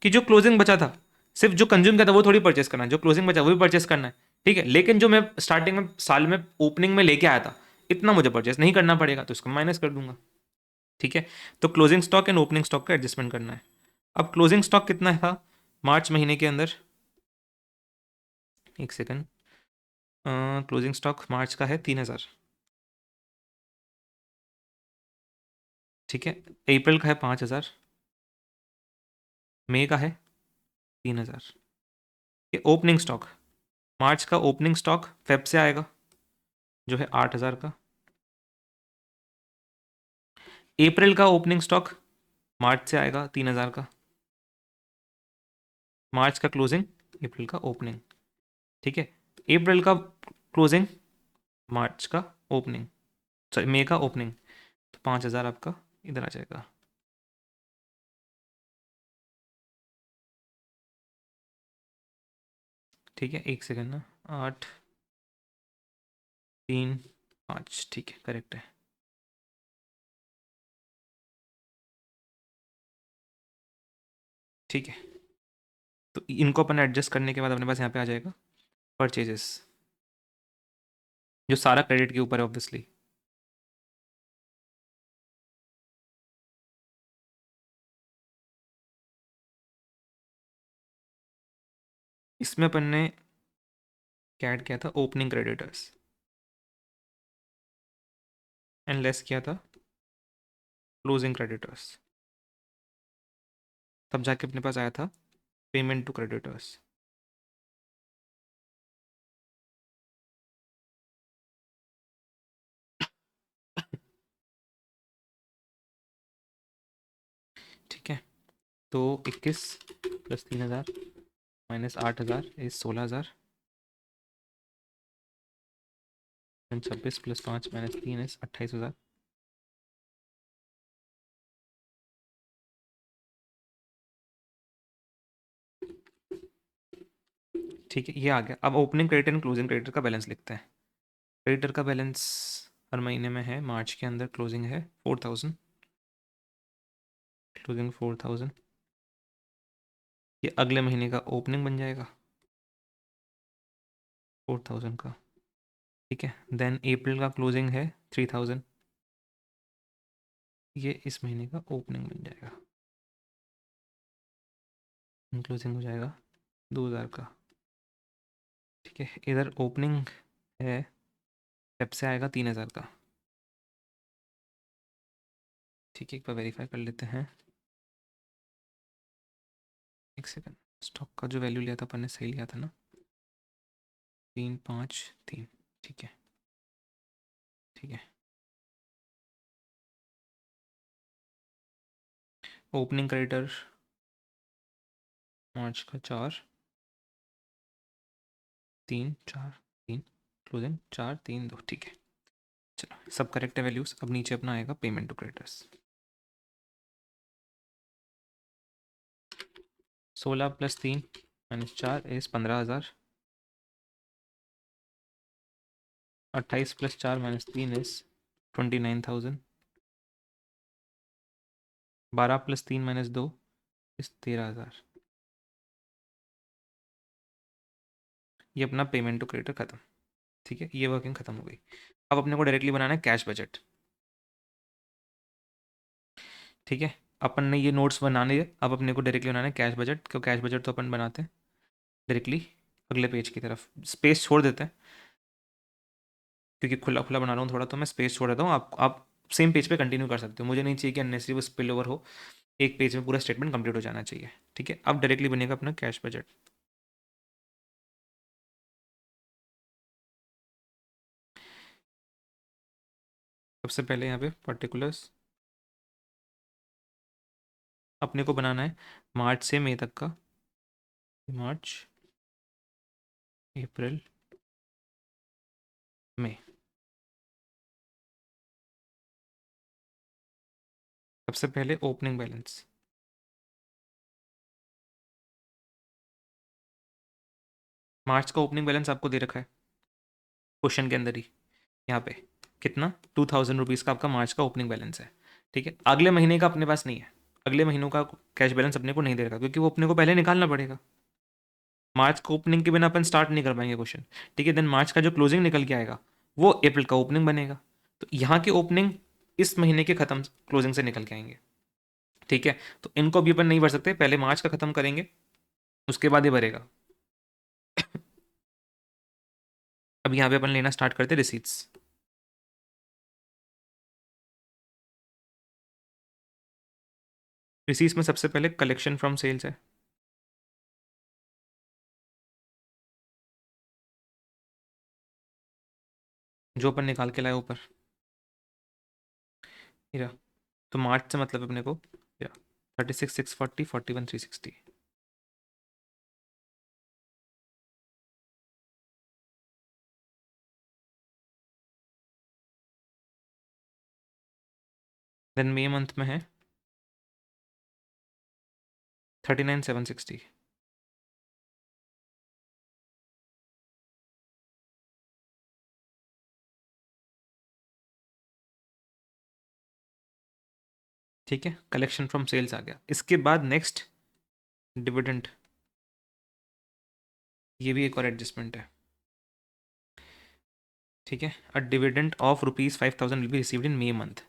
कि जो क्लोजिंग बचा था, सिर्फ जो कंज्यूम किया था वो थोड़ी परचेस करना है, जो क्लोजिंग बचा वो भी परचेस करना है। ठीक है, लेकिन जो मैं स्टार्टिंग में साल में ओपनिंग में लेके आया था, इतना मुझे परचेस नहीं करना पड़ेगा, तो इसको माइनस कर दूंगा। ठीक है, तो closing stock and opening stock का एडजस्टमेंट करना है। अब क्लोजिंग स्टॉक कितना था मार्च महीने के अंदर, एक सेकेंड, क्लोजिंग स्टॉक मार्च का है 3,000। ठीक है, अप्रैल का है 5,000, मई का है 3,000। ये ओपनिंग स्टॉक, मार्च का ओपनिंग स्टॉक फेब से आएगा, जो है 8,000 का। अप्रैल का ओपनिंग स्टॉक मार्च से आएगा 3,000 का। मार्च का क्लोजिंग, अप्रैल का ओपनिंग। ठीक है, अप्रैल का क्लोजिंग, मार्च का ओपनिंग, सॉरी मई का ओपनिंग, तो 5,000 आपका इधर आ जाएगा। ठीक है, एक सेकेंड ना, 8 3 5, ठीक है, करेक्ट है। ठीक है, तो इनको अपन एडजस्ट करने के बाद अपने पास यहाँ पे आ जाएगा परचेजेस, जो सारा क्रेडिट के ऊपर है ऑब्वियसली। इसमें अपन ने क्या ऐड किया था, ओपनिंग क्रेडिटर्स। एंड लेस किया था क्लोजिंग क्रेडिटर्स, तब जाके अपने पास आया था पेमेंट टू क्रेडिटर्स। ठीक है, तो 21 plus 3,000 minus 8,000 is 16,000 and 26 plus 5 minus 3 is 28,000। ठीक है, ये आ गया। अब opening creditor and closing creditor का बैलेंस लिखते हैं। क्रेडिटर का बैलेंस हर महीने में है, मार्च के अंदर क्लोजिंग है 4,000, क्लोजिंग 4,000। ये अगले महीने का ओपनिंग बन जाएगा 4,000 का। ठीक है, देन अप्रैल का क्लोजिंग है 3,000, ये इस महीने का ओपनिंग बन जाएगा, क्लोजिंग हो जाएगा 2,000 का। ठीक है, इधर ओपनिंग है, फेब से आएगा 3,000 का। ठीक है, एक बार वेरीफाई कर लेते हैं, एक सेकंड। स्टॉक का जो वैल्यू लिया था अपन ने सही लिया था ना, 353। ठीक है, ठीक है। ओपनिंग क्रेडिटर मार्च का 4, 3, 4, 3, क्लोजिंग 4, 3, 2। ठीक है, चलो सब करेक्ट है वैल्यूज। अब नीचे अपना आएगा payment to creditors. 16 plus 3 minus 4 is 15,000। 28 plus 4 minus 3 is 29,000। 12 plus 3 minus 2 is 13,000। ये अपना पेमेंट टू क्रेडिटर खत्म। ठीक है, ये वर्किंग खत्म हो गई। अब अपने को डायरेक्टली बनाना है कैश बजट। ठीक है, अपन ने ये नोट्स बनाने हैं, अब अपने को डायरेक्टली बनाना है कैश बजट। क्यों, कैश बजट तो अपन बनाते हैं डायरेक्टली अगले पेज की तरफ। स्पेस छोड़ देते हैं, क्योंकि खुला खुला बना रहा हूँ थोड़ा, तो मैं स्पेस छोड़ देता हूँ। आप सेम पेज पे कंटिन्यू कर सकते हो, मुझे नहीं चाहिए कि अननेसरी वो स्पिल ओवर हो। एक पेज में पूरा स्टेटमेंट कंप्लीट हो जाना चाहिए। ठीक है, अब डायरेक्टली बनेगा अपना कैश बजट। सबसे पहले यहाँ पे पर्टिकुलर्स अपने को बनाना है मार्च से मई तक का। मार्च, अप्रैल, मई। सबसे पहले ओपनिंग बैलेंस। मार्च का ओपनिंग बैलेंस आपको दे रखा है क्वेश्चन के अंदर ही, यहाँ पे कितना 2,000 रुपीज़ का आपका मार्च का ओपनिंग बैलेंस है। ठीक है, अगले महीने का अपने पास नहीं है, अगले महीनों का कैश बैलेंस अपने को नहीं दे रखा, क्योंकि वो अपने को पहले निकालना पड़ेगा। मार्च का ओपनिंग के बिना अपन स्टार्ट नहीं कर पाएंगे क्वेश्चन। ठीक है, देन मार्च का जो क्लोजिंग निकल के आएगा वो अप्रैल का ओपनिंग बनेगा। तो यहाँ के ओपनिंग इस महीने के खत्म क्लोजिंग से निकल के आएंगे। ठीक है, तो इनको भी अपन नहीं भर सकते, पहले मार्च का खत्म करेंगे उसके बाद ये भरेगा। अब यहाँ पे अपन लेना स्टार्ट करते रिसीट्स। रिसीट्स में सबसे पहले कलेक्शन फ्रॉम सेल्स है। जो अपन निकाल के लाए ऊपर, हीरा। तो मार्च से मतलब अपने को 36,640, 41,360। देन मई मंथ में है 39,760। ठीक है, कलेक्शन फ्रॉम सेल्स आ गया। इसके बाद नेक्स्ट डिविडेंड, ये भी एक और एडजस्टमेंट है। ठीक है, a dividend of ₹5,000 will be received in May month.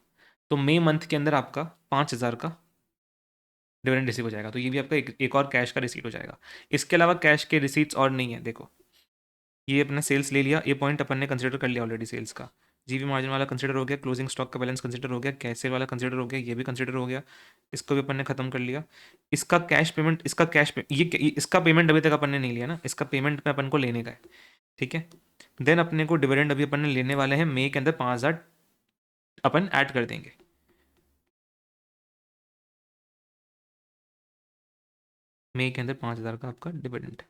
तो मई मंथ के अंदर आपका 5,000 का डिविडेंड रिसीव हो जाएगा, तो ये भी आपका एक और कैश का रिसीट हो जाएगा। इसके अलावा कैश के रिसीट्स और नहीं है। देखो, ये अपने सेल्स ले लिया, ये पॉइंट अपन ने कंसिडर कर लिया ऑलरेडी सेल्स का। जीवी मार्जिन वाला कंसिडर हो गया, क्लोजिंग स्टॉक का बैलेंस कंसिडर हो गया, कैश सेल वाला कंसिडर हो गया, ये भी कंसिडर हो गया, इसको भी अपन ने खत्म कर लिया। इसका कैश पेमेंट, इसका पेमेंट अभी तक अपन ने नहीं लिया ना, इसका पेमेंट में अपन को लेने का है, ठीक है। देन अपने को डिविडेंड अभी अपन ने लेने वाले हैं, मई के अंदर 5,000 अपन ऐड कर देंगे। मई के अंदर 5,000 का आपका डिविडेंड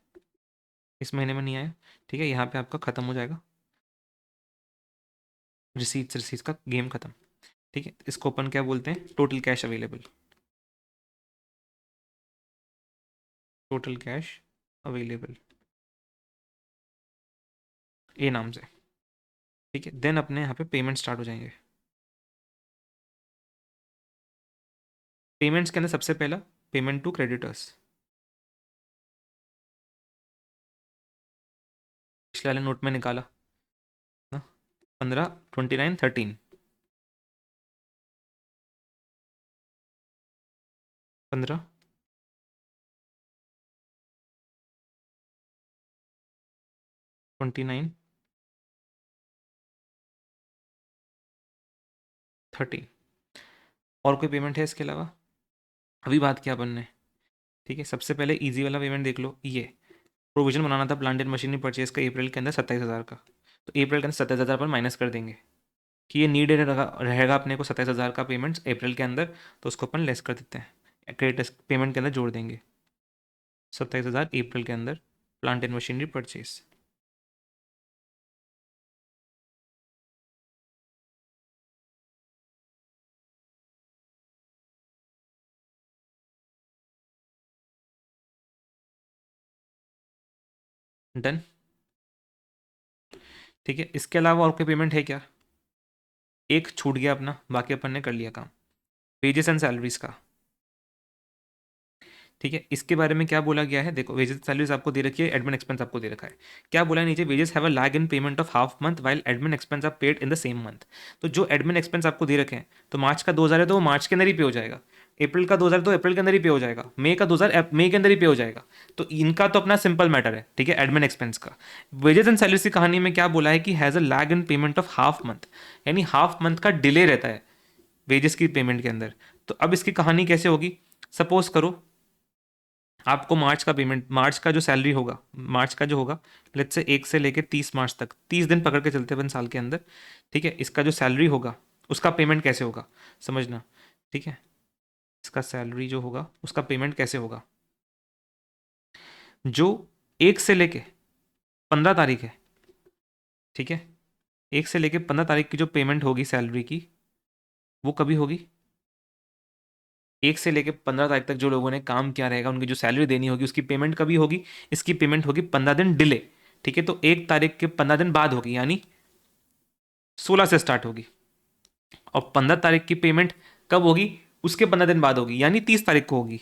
इस महीने में नहीं आया, ठीक है, यहाँ पे आपका खत्म हो जाएगा, रिसीट्स का गेम खत्म, ठीक है। इसको अपन क्या बोलते हैं, total cash available, total cash available A नाम से, ठीक है। देन अपने यहाँ पे पेमेंट स्टार्ट हो जाएंगे। पेमेंट्स के अंदर सबसे पहला पेमेंट टू क्रेडिटर्स, पिछले वाले नोट में निकाला ना, 15, 29, 13, 15, 29, 13। और कोई पेमेंट है इसके अलावा? अभी बात किया अपन ने, ठीक है। सबसे पहले इजी वाला पेमेंट देख लो, ये प्रोविजन बनाना था प्लांट एंड मशीनरी परचेज का अप्रैल के अंदर 27,000 का, तो अप्रैल के अंदर 27,000 पर माइनस कर देंगे कि ये नीडेड रहेगा अपने को 27,000 का पेमेंट अप्रैल के अंदर, तो उसको अपन लेस कर देते हैं, क्रेडिट पेमेंट के अंदर जोड़ देंगे 27,000 अप्रैल के अंदर plant and machinery purchase. Done, ठीक है। इसके अलावा और कोई पेमेंट है क्या? एक छूट गया अपना, बाकी अपन ने कर लिया काम, वेजेस एंड सैलरीज का, ठीक है। इसके बारे में क्या बोला गया है, देखो वेजेस सैलरीज आपको दे रखी है, एडमिन एक्सपेंस आपको दे रखा है। क्या बोला है नीचे, wages have a lag in payment of half month while admin expense are paid in the same month. तो जो एडमिन एक्सपेंस आपको दे रखे हैं, तो मार्च का 2,000 है तो वो मार्च के अंदर ही पे हो जाएगा, अप्रैल का 2,000 तो अप्रैल के अंदर ही पे हो जाएगा, मई का 2,000 मई के अंदर ही पे हो जाएगा। तो इनका तो अपना सिंपल मैटर है, ठीक है, एडमिन एक्सपेंस का। वेजेस एंड सैलरीज की कहानी में क्या बोला है कि has a lag in payment of half month, यानी हाफ मंथ का डिले रहता है वेजेस की पेमेंट के अंदर। तो अब इसकी कहानी कैसे होगी, सपोज करो आपको मार्च का पेमेंट, मार्च का जो सैलरी होगा, मार्च का जो होगा, लेट्स से 1 से लेकर 30 मार्च तक, 30 दिन पकड़ के चलते हैं अपन साल के अंदर, ठीक है। इसका जो सैलरी होगा उसका पेमेंट कैसे होगा समझना, ठीक है। इसका सैलरी जो होगा उसका पेमेंट कैसे होगा, जो 1 से लेके 15 तारीख है, ठीक है, 1 से लेके 15 तारीख की जो पेमेंट होगी सैलरी की, वो कभी होगी, 1 से लेके 15 तारीख तक जो लोगों ने काम किया रहेगा उनकी जो सैलरी देनी होगी उसकी पेमेंट कभी होगी, इसकी पेमेंट होगी 15 दिन डिले, ठीक है। तो 1 तारीख के 15 दिन बाद होगी, यानी 16 से स्टार्ट होगी, और 15 तारीख की पेमेंट कब होगी, उसके 15 दिन बाद होगी, यानी 30 तारीख को होगी।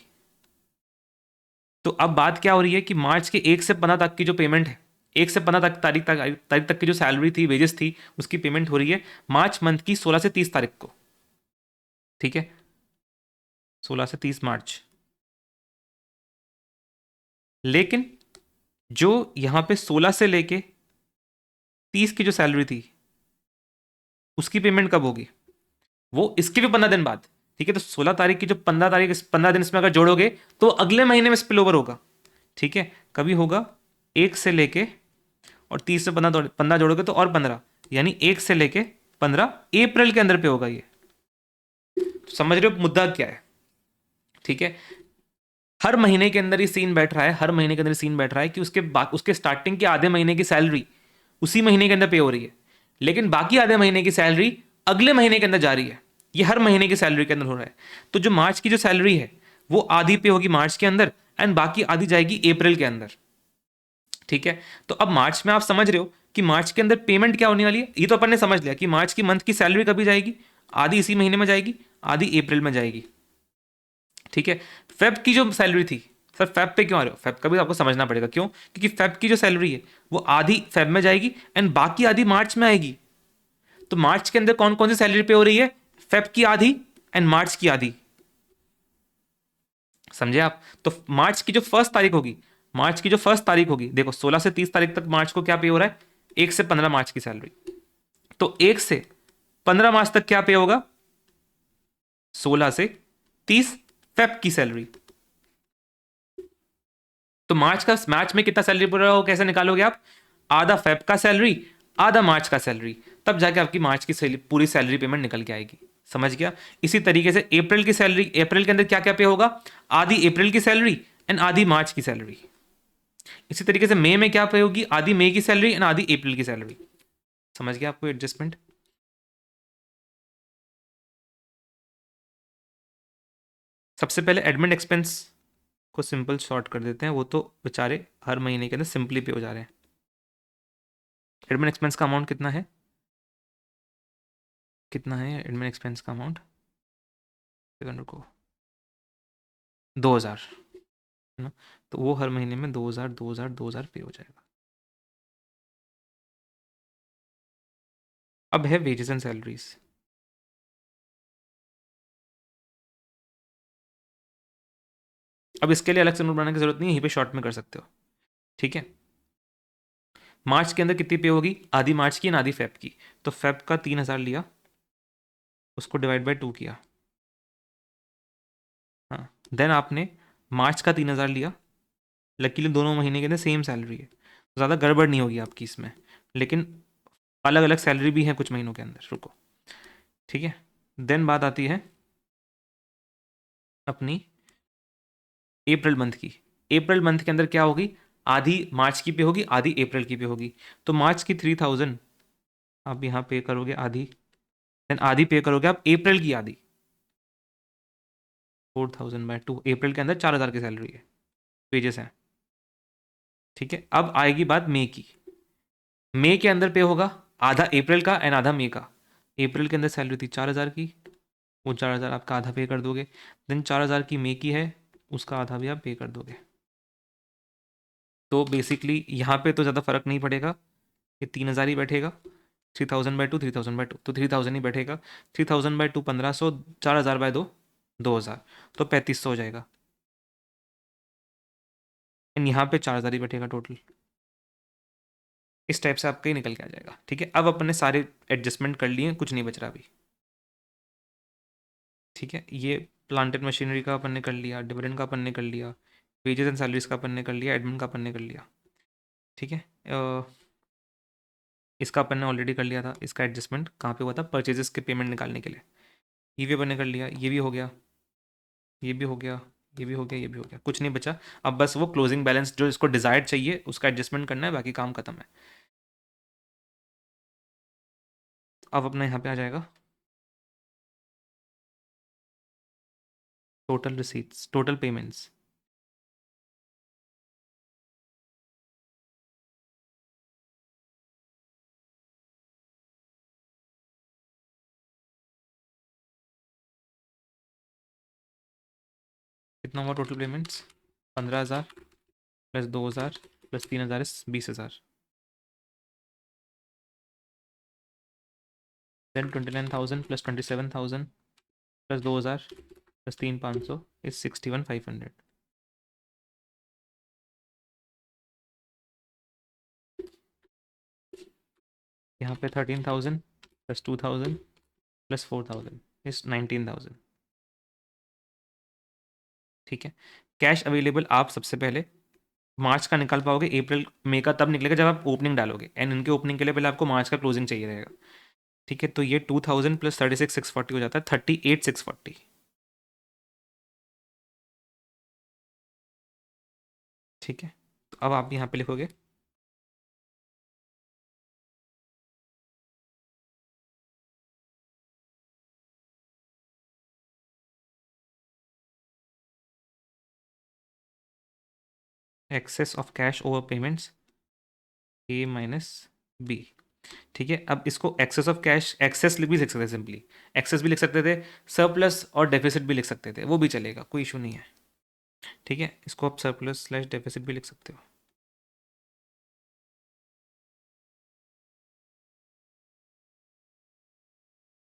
तो अब बात क्या हो रही है कि मार्च के 1 से 15 तक की जो पेमेंट है, 1 से 15 तक तारीख तक की जो सैलरी थी, वेजेस थी, उसकी पेमेंट हो रही है मार्च मंथ की 16 से 30 तारीख को, ठीक है, 16 से 30 मार्च। लेकिन जो यहां पे 16 से लेके 30 की जो सैलरी थी उसकी पेमेंट कब होगी, वो इसके भी 15 दिन बाद, ठीक है। तो 16 तारीख की जो 15 तारीख, 15 दिन इसमें अगर जोड़ोगे तो अगले महीने में स्पिल ओवर होगा, ठीक है। कभी होगा 1 से लेके, और 30 से 15 जोड़ोगे तो और 15, यानी 1 से लेके 15 अप्रैल के अंदर पे होगा ये। तो समझ रहे हो मुद्दा क्या है, ठीक है। हर महीने के अंदर ये सीन बैठ रहा है, हर महीने के अंदर सीन बैठ रहा है कि उसके स्टार्टिंग के आधे महीने की सैलरी उसी महीने के अंदर पे हो रही है, लेकिन बाकी आधे महीने की सैलरी अगले महीने के अंदर जा रही है। ये हर महीने की सैलरी के अंदर हो रहा है। तो जो मार्च की जो सैलरी है वो आधी पे होगी मार्च के अंदर, एंड बाकी आधी जाएगी अप्रैल के अंदर, ठीक है। तो अब मार्च में आप समझ रहे हो कि मार्च के अंदर पेमेंट क्या होने वाली है, ये तो अपन ने समझ लिया कि मार्च की मंथ की सैलरी कभी जाएगी, आधी इसी महीने में जाएगी, आधी अप्रैल में जाएगी, ठीक है। फेब की जो सैलरी थी, सर फेब पे क्यों आ रहे हो, फेब का भी आपको समझना पड़ेगा, क्यों, क्योंकि फेब की जो सैलरी है वो आधी फेब में जाएगी एंड बाकी आधी मार्च में आएगी। तो मार्च के अंदर कौन कौन सी सैलरी पे हो रही है, फेब की आधी एंड मार्च की आधी, समझे आप। तो मार्च की जो फर्स्ट तारीख होगी, मार्च की जो फर्स्ट तारीख होगी, देखो 16 से 30 तारीख तक मार्च को क्या पे हो रहा है, 1 से 15 मार्च की सैलरी, तो 1 से 15 मार्च तक क्या पे होगा? 16 से 30 फेब की सैलरी। तो मार्च में कितना सैलरी पूरा हो, कैसे निकालोगे आप? आधा फेब का सैलरी, आधा मार्च का सैलरी, तब जाके आपकी मार्च की पूरी सैलरी पेमेंट निकल के आएगी। समझ गया? इसी तरीके से अप्रैल की सैलरी, अप्रैल के अंदर क्या क्या पे होगा? आधी अप्रैल की सैलरी एंड आधी मार्च की सैलरी। इसी तरीके से मई में क्या पे होगी? आधी मई की सैलरी एंड आधी अप्रैल की सैलरी। समझ गया आपको एडजस्टमेंट? सबसे पहले एडमिन एक्सपेंस को सिंपल शॉर्ट कर देते हैं, वो तो बेचारे हर महीने के अंदर सिंपली पे हो जा रहे हैं। एडमिन एक्सपेंस का अमाउंट कितना है? कितना है एडमिन एक्सपेंस का अमाउंट? सेकंड को 2000 है ना, तो वो हर महीने में 2000 2000 2000 पे हो जाएगा। अब है वेजेस एंड सैलरीज। अब इसके लिए अलग से नोट बनाने की जरूरत नहीं है, यहीं पे शॉर्ट में कर सकते हो। ठीक है, मार्च के अंदर कितनी पे होगी? आधी मार्च की ना आधी फेब की। तो फेब का 3000 लिया, उसको डिवाइड बाय 2 किया। हाँ, देन आपने मार्च का 3000 लिया। लकीली दोनों महीने के अंदर सेम सैलरी है, तो ज़्यादा गड़बड़ नहीं होगी आपकी इसमें। लेकिन अलग अलग सैलरी भी है कुछ महीनों के अंदर, रुको। ठीक है, देन बात आती है अपनी अप्रैल मंथ की। अप्रैल मंथ के अंदर क्या होगी? आधी मार्च की पे होगी, आधी अप्रैल की पे होगी। तो मार्च की 3000 आप यहाँ पे करोगे आधी, देन आधी पे करोगे आप अप्रैल की आधी, 4000/2। अप्रैल के अंदर 4000 की सैलरी है, वेजेस हैं। ठीक है, अब आएगी बात मई की। मई के अंदर पे होगा आधा अप्रैल का एंड आधा मई का। अप्रैल के अंदर सैलरी थी 4000 की, वो 4000 आपका आधा पे कर दोगे। देन 4000 की मई की है, उसका आधा भी आप पे कर दोगे। तो बेसिकली यहाँ पे तो ज़्यादा फर्क नहीं पड़ेगा, ये 3000 ही बैठेगा। 3000/2 3000/2 तो 3000 ही बैठेगा। 3000/2 1500, 4000/2 2000, तो 3500 हो जाएगा। एंड यहाँ पे 4000 ही बैठेगा टोटल। इस टाइप से आपका ही निकल के आ जाएगा। ठीक है, अब अपने सारे एडजस्टमेंट कर लिए, कुछ नहीं बच रहा अभी। ठीक है, ये प्लांट एंड मशीनरी का अपन ने कर लिया, डिविडेंड का अपन ने कर लिया, वेजेस एंड सैलरीज का अपन ने कर लिया, एडमिन का अपन ने कर लिया। ठीक है, इसका अपन ने ऑलरेडी कर लिया था। इसका एडजस्टमेंट कहाँ पे हुआ था? परचेजेस के पेमेंट निकालने के लिए। ये भी अपन ने कर लिया, ये भी हो गया, ये भी हो गया, ये भी हो गया, ये भी हो गया, कुछ नहीं बचा। अब बस वो क्लोजिंग बैलेंस जो इसको डिजायर्ड चाहिए उसका एडजस्टमेंट करना है, बाकी काम खत्म है। अब अपना यहाँ पे आ जाएगा टोटल रिसीट्स, टोटल पेमेंट्स। कितना हुआ total payments? 15,000 plus 2,000 plus 3,000 20,000। Then 29,000 plus 27,000 plus 2,000 plus 3,500 is 61,500। यहाँ पे 13,000 प्लस 2,000 प्लस 4,000 इज 19,000। ठीक है, कैश अवेलेबल आप सबसे पहले मार्च का निकाल पाओगे, अप्रैल मई का तब निकलेगा जब आप ओपनिंग डालोगे, एंड इनके ओपनिंग के लिए पहले आपको मार्च का क्लोजिंग चाहिए रहेगा। ठीक है, तो ये 2000 प्लस 36,640 हो जाता है 38,640। ठीक है, तो अब आप यहाँ पे लिखोगे excess of cash over payments A minus B. ठीक है, अब इसको एक्सेस ऑफ कैश एक्सेस भी लिख सकते थे, सिंपली एक्सेस भी लिख सकते थे, सरप्लस और डेफिसिट भी लिख सकते थे, वो भी चलेगा, कोई इशू नहीं है। ठीक है, इसको आप सरप्लस स्लैश डेफिसिट भी लिख सकते हो।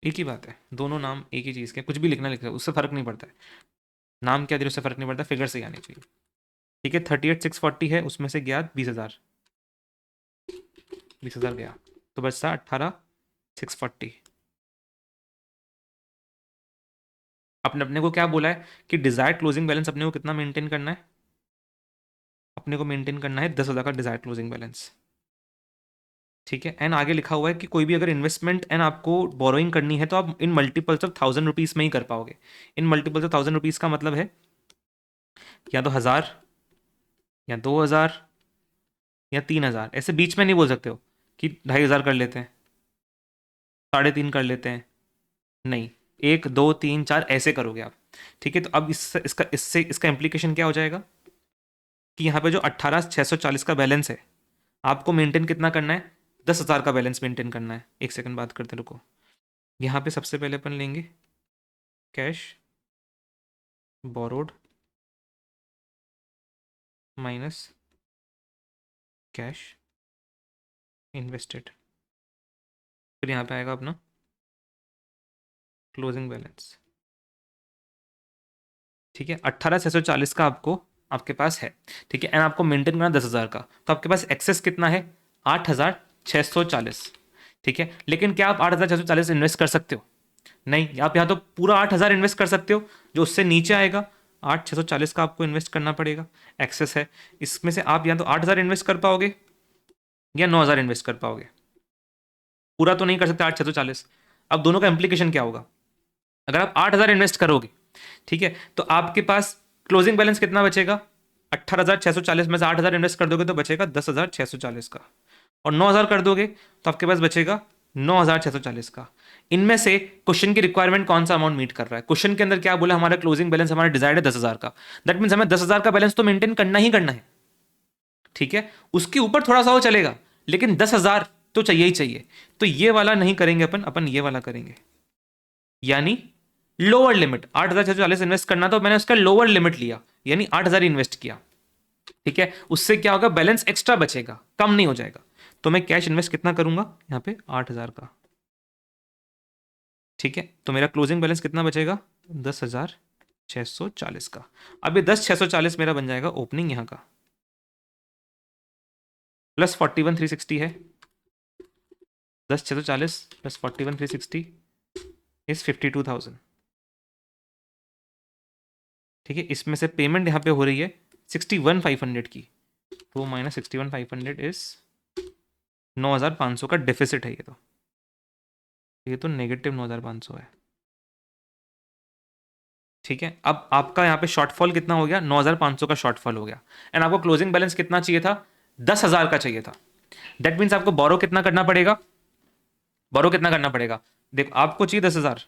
एक ही बात है, दोनों नाम एक ही चीज़ के, कुछ भी लिखना लिखना उससे फ़र्क नहीं पड़ता है। नाम क्या दे रहे उससे फ़र्क नहीं पड़ता, फिगर से ही आनी चाहिए। ठीक है, 38,640 है, उसमें से गया 20,000, 20,000 गया, तो बचता 18 640। अपने अपने को क्या बोला है कि डिजायर्ड क्लोजिंग बैलेंस अपने को कितना मेंटेन करना है? अपने को मेंटेन करना है 10,000 का डिजायर्ड क्लोजिंग बैलेंस। ठीक है, एंड आगे लिखा हुआ है कि कोई भी अगर इन्वेस्टमेंट एंड आपको बोरोइंग करनी है तो आप इन मल्टीपल्स ऑफ 1000 रुपीज में ही कर पाओगे। इन मल्टीपल्स ऑफ 1000 रुपीज का मतलब है या तो 1000 या 2000 या 3000, ऐसे बीच में नहीं बोल सकते हो कि 2500 कर लेते हैं, 3.5 कर लेते हैं, नहीं, 1 2 3 4 ऐसे करोगे आप। ठीक है, तो अब इसका इम्प्लीकेशन क्या हो जाएगा कि यहाँ पे जो 18,640 का बैलेंस है, आपको मेंटेन कितना करना है? 10,000 का बैलेंस मेंटेन करना है। एक सेकंड बात करते रुको। यहाँ पे सबसे पहले अपन लेंगे cash borrowed minus cash invested, फिर यहाँ पे आएगा अपना क्लोजिंग बैलेंस। ठीक है, 18,640 का आपको आपके पास है। ठीक है, एंड आपको मेंटेन करना 10,000 का, तो आपके पास एक्सेस कितना है? 8,640। ठीक है, लेकिन क्या आप 8,640 इन्वेस्ट कर सकते हो? नहीं, आप यहाँ तो पूरा 8,000 इन्वेस्ट कर सकते हो, जो उससे नीचे आएगा 8,640 का आपको इन्वेस्ट करना पड़ेगा। एक्सेस है, इसमें से आप या तो 8,000 इन्वेस्ट कर पाओगे या 9,000 इन्वेस्ट कर पाओगे। पूरा तो नहीं कर सकते 8,640। अब दोनों का इम्प्लीकेशन क्या होगा? अगर आप 8,000 इन्वेस्ट करोगे, ठीक है, तो आपके पास क्लोजिंग बैलेंस कितना बचेगा? 18,640 में से 8,000 इन्वेस्ट कर दोगे तो बचेगा 10,640 का, और 9,000 कर दोगे तो आपके पास बचेगा 9,640 का। इनमें से क्वेश्चन की रिक्वायरमेंट कौन सा अमाउंट मीट कर रहा है? क्वेश्चन के अंदर क्या बोला? हमारा क्लोजिंग बैलेंस हमारा डिजायर्ड है 10,000 का। दैट मीन्स हमें 10,000 का बैलेंस तो मेंटेन करना ही करना है। ठीक है, उसके ऊपर थोड़ा सा वो चलेगा, लेकिन 10,000 तो चाहिए ही चाहिए। तो ये वाला नहीं करेंगे अपन, अपन ये वाला करेंगे, यानी लोअर लिमिट। 8,640 इन्वेस्ट करना, तो मैंने उसका लोअर लिमिट लिया, यानी 8,000 इन्वेस्ट किया। ठीक है, उससे क्या होगा? बैलेंस एक्स्ट्रा बचेगा, कम नहीं हो जाएगा। तो मैं कैश इन्वेस्ट कितना करूंगा यहां पे? 8,000 का। ठीक है, तो मेरा क्लोजिंग बैलेंस कितना बचेगा? 10,640 का। अब ये 10,640 मेरा बन जाएगा ओपनिंग यहां का, प्लस 41,360 है। 10,640 प्लस 41,360 इज 52,000। ठीक है, इसमें से पेमेंट यहाँ पे हो रही है 61,500 की, तो माइनस 61,500 इज 9,500 का डेफिसिट है ये तो नेगेटिव 9,500 है। ठीक है, अब आपका यहाँ पे शॉर्टफॉल कितना हो गया? 9,500 का शॉर्टफॉल हो गया, एंड आपको क्लोजिंग बैलेंस कितना चाहिए था? 10,000 का चाहिए था। दैट मीन्स आपको बोरो कितना करना पड़ेगा? बोरो कितना करना पड़ेगा? देखो, आपको चाहिए 10,000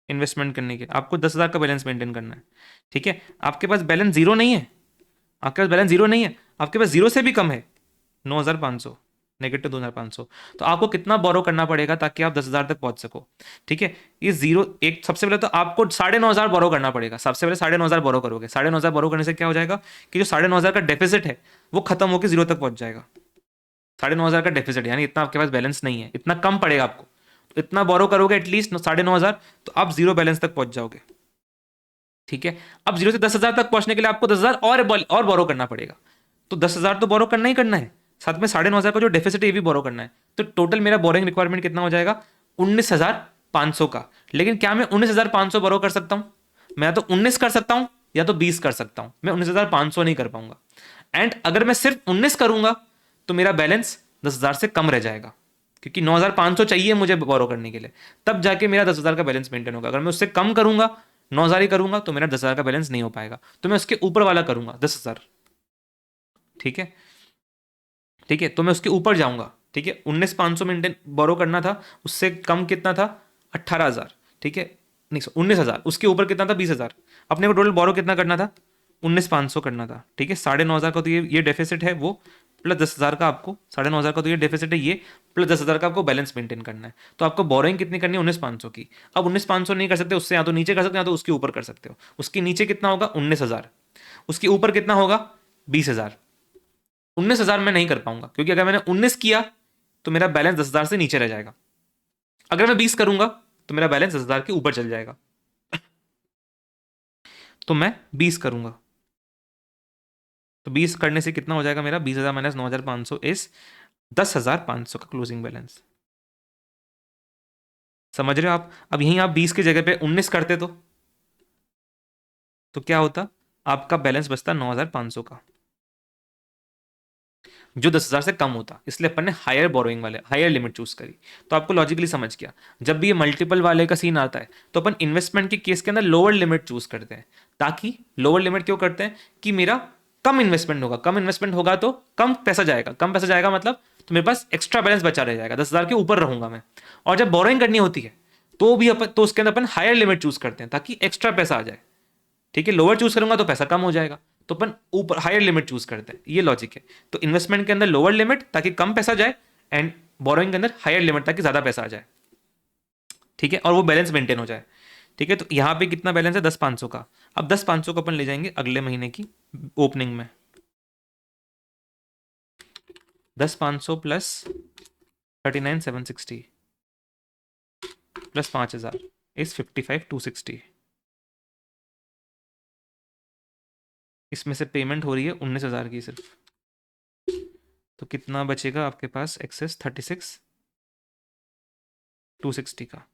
इन्वेस्टमेंट करने के, आपको 10,000 का बैलेंस मेंटेन करना है। ठीक है, आपके पास बैलेंस जीरो नहीं है, आपके पास बैलेंस जीरो नहीं है, आपके पास जीरो से भी कम है, 9,500, नेगेटिव 2,500। तो आपको कितना बोरो करना पड़ेगा ताकि आप 10,000 तक पहुंच सको? ठीक है, ये जीरो एक, सबसे पहले तो आपको 9,500 बोरो करना पड़ेगा। सबसे पहले 9,500 बोरो करोगे। 9,500 बोरो करने से क्या हो जाएगा कि जो 9,500 का डेफिसिट है वो खत्म होकर जीरो तक पहुंच जाएगा। 9,500 का डेफिसिट यानी इतना आपके पास बैलेंस नहीं है, इतना कम पड़ेगा आपको। तो इतना बोरो करोगे एटलीस्ट 9,500, तो आप जीरो बैलेंस तक पहुंच जाओगे। ठीक है, अब जीरो से 10,000 तक पहुंचने के लिए आपको 10,000 और बोरो करना पड़ेगा। तो 10,000 तो बोरो करना ही करना है, साथ में 9,500 का जो डेफिसिट है ये भी बोरो करना है। तो टोटल मेरा बोरिंग रिक्वायरमेंट कितना हो जाएगा? 19,500 का। लेकिन क्या मैं 19,500 बोरो कर सकता हूं? मैं तो 19 कर सकता हूं या तो 20 कर सकता हूं, मैं 19,500 नहीं कर पाऊंगा। एंड अगर मैं सिर्फ 19 करूंगा तो मेरा बैलेंस 10,000 से कम रह जाएगा, क्योंकि 9,500 चाहिए मुझे बोरो करने के लिए, तब जाके मेरा 10,000 का बैलेंस मेंटेन होगा। अगर मैं उससे कम करूंगा, 9,000 ही करूंगा, तो मेरा 10,000 का बैलेंस नहीं हो पाएगा। तो मैं उसके ऊपर वाला करूंगा 10,000। ठीक है, ठीक है, तो मैं उसके ऊपर जाऊंगा। ठीक है, 19,500 मेंटेन बोरो करना था, उससे कम कितना था? 18,000। ठीक है, नहीं 19,000, उसके ऊपर कितना था? 20,000। अपने को टोटल बोरो कितना करना था? 19,500 करना था। ठीक है, 9,500 का तो ये डेफिसिट है वो, प्लस 10,000 का आपको, 9,500 का तो ये डेफिसिट है ये, प्लस 10,000 का आपको बैलेंस मेंटेन करना है। तो आपको बोरोइंग कितनी करनी है? 19,500 की। अब 19,500 नहीं कर सकते, उससे या तो नीचे कर सकते हो या तो उसके ऊपर कर सकते हो। उसके नीचे कितना होगा? 19,000। उसके ऊपर कितना होगा? 20,000। 19,000 मैं नहीं कर पाऊंगा, क्योंकि अगर मैंने 19 किया तो मेरा बैलेंस 10,000 से नीचे रह जाएगा। अगर मैं 20 करूंगा तो मेरा बैलेंस 10,000 के ऊपर चल जाएगा। तो मैं 20 करूंगा, तो 20 करने से कितना हो जाएगा मेरा? 20,000 माइनस 9,500 इज 10,500 का क्लोजिंग बैलेंस। समझ रहे हो आप? अब यहीं आप 20 की जगह पे 19 करते तो क्या होता? आपका बैलेंस बचता 9,500 का, जो 10,000 से कम होता। इसलिए अपन ने हायर बोरोइंग वाले हायर लिमिट चूज करी। तो आपको लॉजिकली समझ गया, जब भी ये मल्टीपल वाले का सीन आता है तो अपन इन्वेस्टमेंट के केस के अंदर लोअर लिमिट चूज करते हैं। ताकि लोअर लिमिट क्यों करते हैं? कि मेरा कम इन्वेस्टमेंट होगा, कम इन्वेस्टमेंट होगा तो कम पैसा जाएगा, कम पैसा जाएगा मतलब तो मेरे पास एक्स्ट्रा बैलेंस बचा रह जाएगा, 10,000 के ऊपर रहूंगा मैं। और जब बोरोइंग करनी होती है तो भी अपन तो उसके अंदर अपन हायर लिमिट चूज करते हैं ताकि एक्स्ट्रा पैसा आ जाए। ठीक है, लोअर चूज करूंगा तो पैसा कम हो जाएगा, तो अपन ऊपर हायर लिमिट चूज करते हैं, ये लॉजिक है। तो इन्वेस्टमेंट के अंदर लोअर लिमिट ताकि कम पैसा जाए, एंड बोरोइंग के अंदर हायर लिमिट ताकि ज्यादा पैसा आ जाए। ठीक है, और वो बैलेंस मेंटेन हो जाए। ठीक है, तो यहाँ पे कितना बैलेंस है? 10,500 का। अब 10,500 को अपन ले जाएंगे अगले महीने की ओपनिंग में। 10,500 प्लस 39,760 प्लस 5,000 इज 55,260। इसमें से पेमेंट हो रही है 19,000 की सिर्फ। तो कितना बचेगा आपके पास एक्सेस? 36,260 का।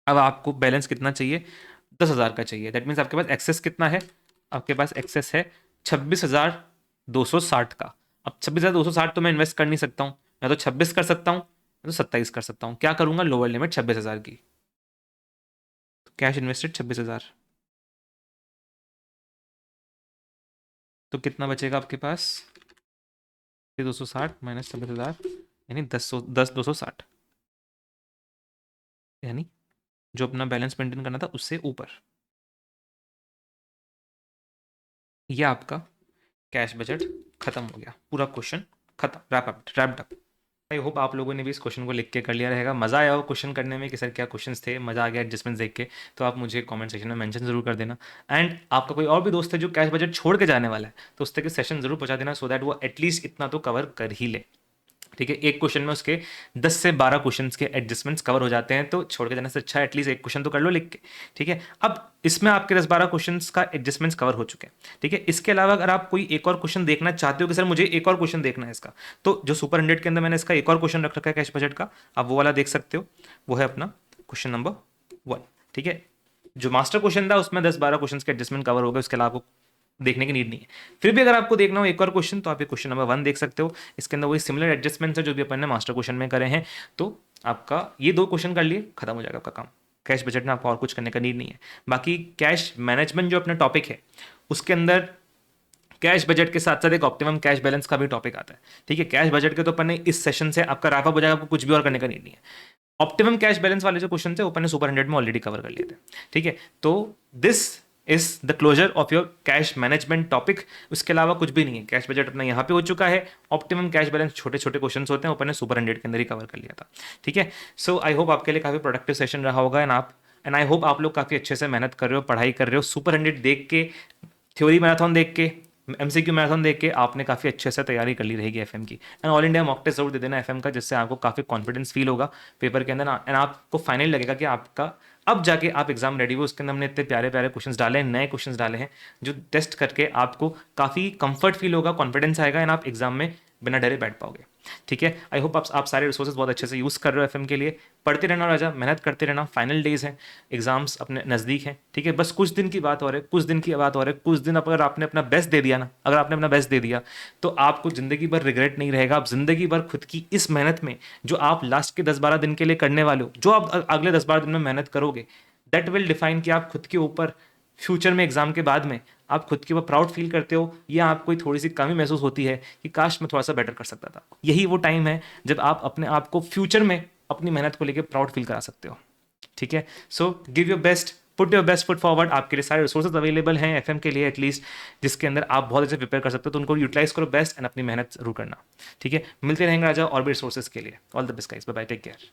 अब आपको बैलेंस कितना चाहिए? 10,000 का चाहिए। दैट मीन्स आपके पास एक्सेस कितना है? आपके पास एक्सेस है 26,260 का। अब 26,260 तो मैं इन्वेस्ट कर नहीं सकता हूँ, या तो 26 कर सकता हूँ या तो 27 कर सकता हूँ। क्या करूंगा? लोअर लिमिट 26,000 की। तो कैश इन्वेस्टेड 26,000। तो कितना बचेगा आपके पास? 260 माइनस 26,000 यानी 10,260, यानी जो अपना बैलेंस मेंटेन करना था उससे ऊपर। ये आपका कैश बजट खत्म हो गया, पूरा क्वेश्चन खत्म, रैप्ड अप। आई होप आप लोगों ने भी इस क्वेश्चन को लिख के कर लिया रहेगा। मज़ा आया हो क्वेश्चन करने में कि सर क्या क्वेश्चंस थे, मज़ा आ गया एडजस्टमेंट देख के, तो आप मुझे कमेंट सेक्शन में मेंशन जरूर कर देना। एंड आपका कोई और भी दोस्त है जो कैश बजट छोड़ के जाने वाला है तो उस तक के सेशन जरूर पहुंचा देना, सो दैट वो एटलीस्ट इतना तो कवर कर ही ले। ठीक है, एक क्वेश्चन में उसके 10 से 12 क्वेश्चंस के एडजस्टमेंट्स कवर हो जाते हैं, तो छोड़ के जाने से अच्छा एटलीस्ट एक क्वेश्चन तो कर लो लिख के। ठीक है, अब इसमें आपके 10-12 क्वेश्चंस का एडजस्टमेंट्स कवर हो चुके हैं। ठीक है, इसके अलावा अगर आप कोई एक और क्वेश्चन देखना चाहते हो कि सर मुझे एक और क्वेश्चन देखना है इसका, तो जो सुपर 100 के अंदर मैंने इसका एक और क्वेश्चन रख रखा है कैश बजट का, आप वो वाला देख सकते हो। वो है अपना क्वेश्चन नंबर 1। ठीक है, जो मास्टर क्वेश्चन था उसमें 10-12 क्वेश्चन के एडजस्टमेंट कवर हो गए, उसके अलावा आपको देखने की नीड नहीं है। फिर भी अगर आपको देखना हो एक और क्वेश्चन तो आप ये क्वेश्चन नंबर 1 देख सकते हो। इसके अंदर वही सिमिलर एडजस्टमेंट्स है जो भी अपन ने मास्टर क्वेश्चन में करे हैं। तो आपका ये 2 क्वेश्चन कर लिए, खत्म हो जाएगा आपका काम। कैश बजट में आपको और कुछ करने का नीड नहीं है। बाकी कैश मैनेजमेंट जो अपना टॉपिक है उसके अंदर कैश बजट के साथ साथ एक ऑप्टिमम कैश बैलेंस का भी टॉपिक आता है। ठीक है, कैश बजट के तो अपन ने इस सेशन से आपका रैप अप हो जाएगा, आपको कुछ भी और करने का नीड नहीं है। ऑप्टिमम कैश बैलेंस वाले जो क्वेश्चन थे वो अपन ने सुपर 100 में ऑलरेडी कवर कर लिए थे। ठीक है, तो this is the closure of your cash management topic. उसके अलावा कुछ भी नहीं है, कैश बजट अपना यहाँ पे हो चुका है। ऑप्टिमम कैश बैलेंस छोटे छोटे क्वेश्चन होते हैं, अपन ने सुपर 100 के अंदर ही कवर कर लिया था। ठीक है, सो आई होप आपके लिए काफी प्रोडक्टिव सेशन रहा होगा, एंड आई होप आप लोग काफी अच्छे से मेहनत कर रहे हो, पढ़ाई कर रहे हो। सुपर 100 देख के, थ्योरी मैराथन देख के, एमसीक्यू मैराथन देख के आपने काफ़ी अच्छे से तैयारी कर ली रहेगी एफएम की। And all India mock test जरूर दे देना एफएम का, जिससे आपको काफ़ी कॉन्फिडेंस फील होगा पेपर के अंदर, एंड आपको फाइनली लगेगा कि आपका अब जाके आप एग्जाम रेडी हो। उसके अंदर हमने इतने प्यारे प्यारे क्वेश्चंस डाले हैं, नए क्वेश्चंस डाले हैं जो टेस्ट करके आपको काफ़ी कंफर्ट फील होगा, कॉन्फिडेंस आएगा, एंड आप एग्जाम में बिना डरे बैठ पाओगे। ठीक है, आई होप आप सारे रिसोर्सेज बहुत अच्छे से यूज़ कर रहे हो एफएम के लिए। पढ़ते रहना राजा, मेहनत करते रहना, फाइनल डेज हैं, एग्जाम्स अपने नज़दीक हैं। ठीक है, बस कुछ दिन की बात हो रही है, कुछ दिन की बात हो रही है, कुछ दिन अगर आपने अपना बेस्ट दे दिया ना, अगर आपने अपना बेस्ट दे दिया तो आपको ज़िंदगी भर रिग्रेट नहीं रहेगा। आप ज़िंदगी भर खुद की इस मेहनत में जो आप लास्ट के 10-12 दिन के लिए करने वाले हो, जो आप अगले 10-12 दिन में मेहनत करोगे, दैट विल डिफाइन कि आप खुद के ऊपर फ्यूचर में एग्जाम के बाद में आप खुद के ऊपर प्राउड फील करते हो, या आपको थोड़ी सी कमी महसूस होती है कि काश मैं थोड़ा सा बेटर कर सकता था। यही वो टाइम है जब आप अपने आप को फ्यूचर में अपनी मेहनत को लेकर प्राउड फील करा सकते हो। ठीक है, so give your best, put your best foot forward. आपके लिए सारे रिसोर्सेज अवेलेबल हैं एफएम के लिए एटलीस्ट, जिसके अंदर आप बहुत अच्छे प्रिपेयर कर सकते हो, तो उनको यूटिलाइज करो बेस्ट, एंड अपनी मेहनत जरूर करना। ठीक है, मिलते रहेंगे राजा और भी रिसोर्सेज के लिए। All the best guys, bye bye, take care.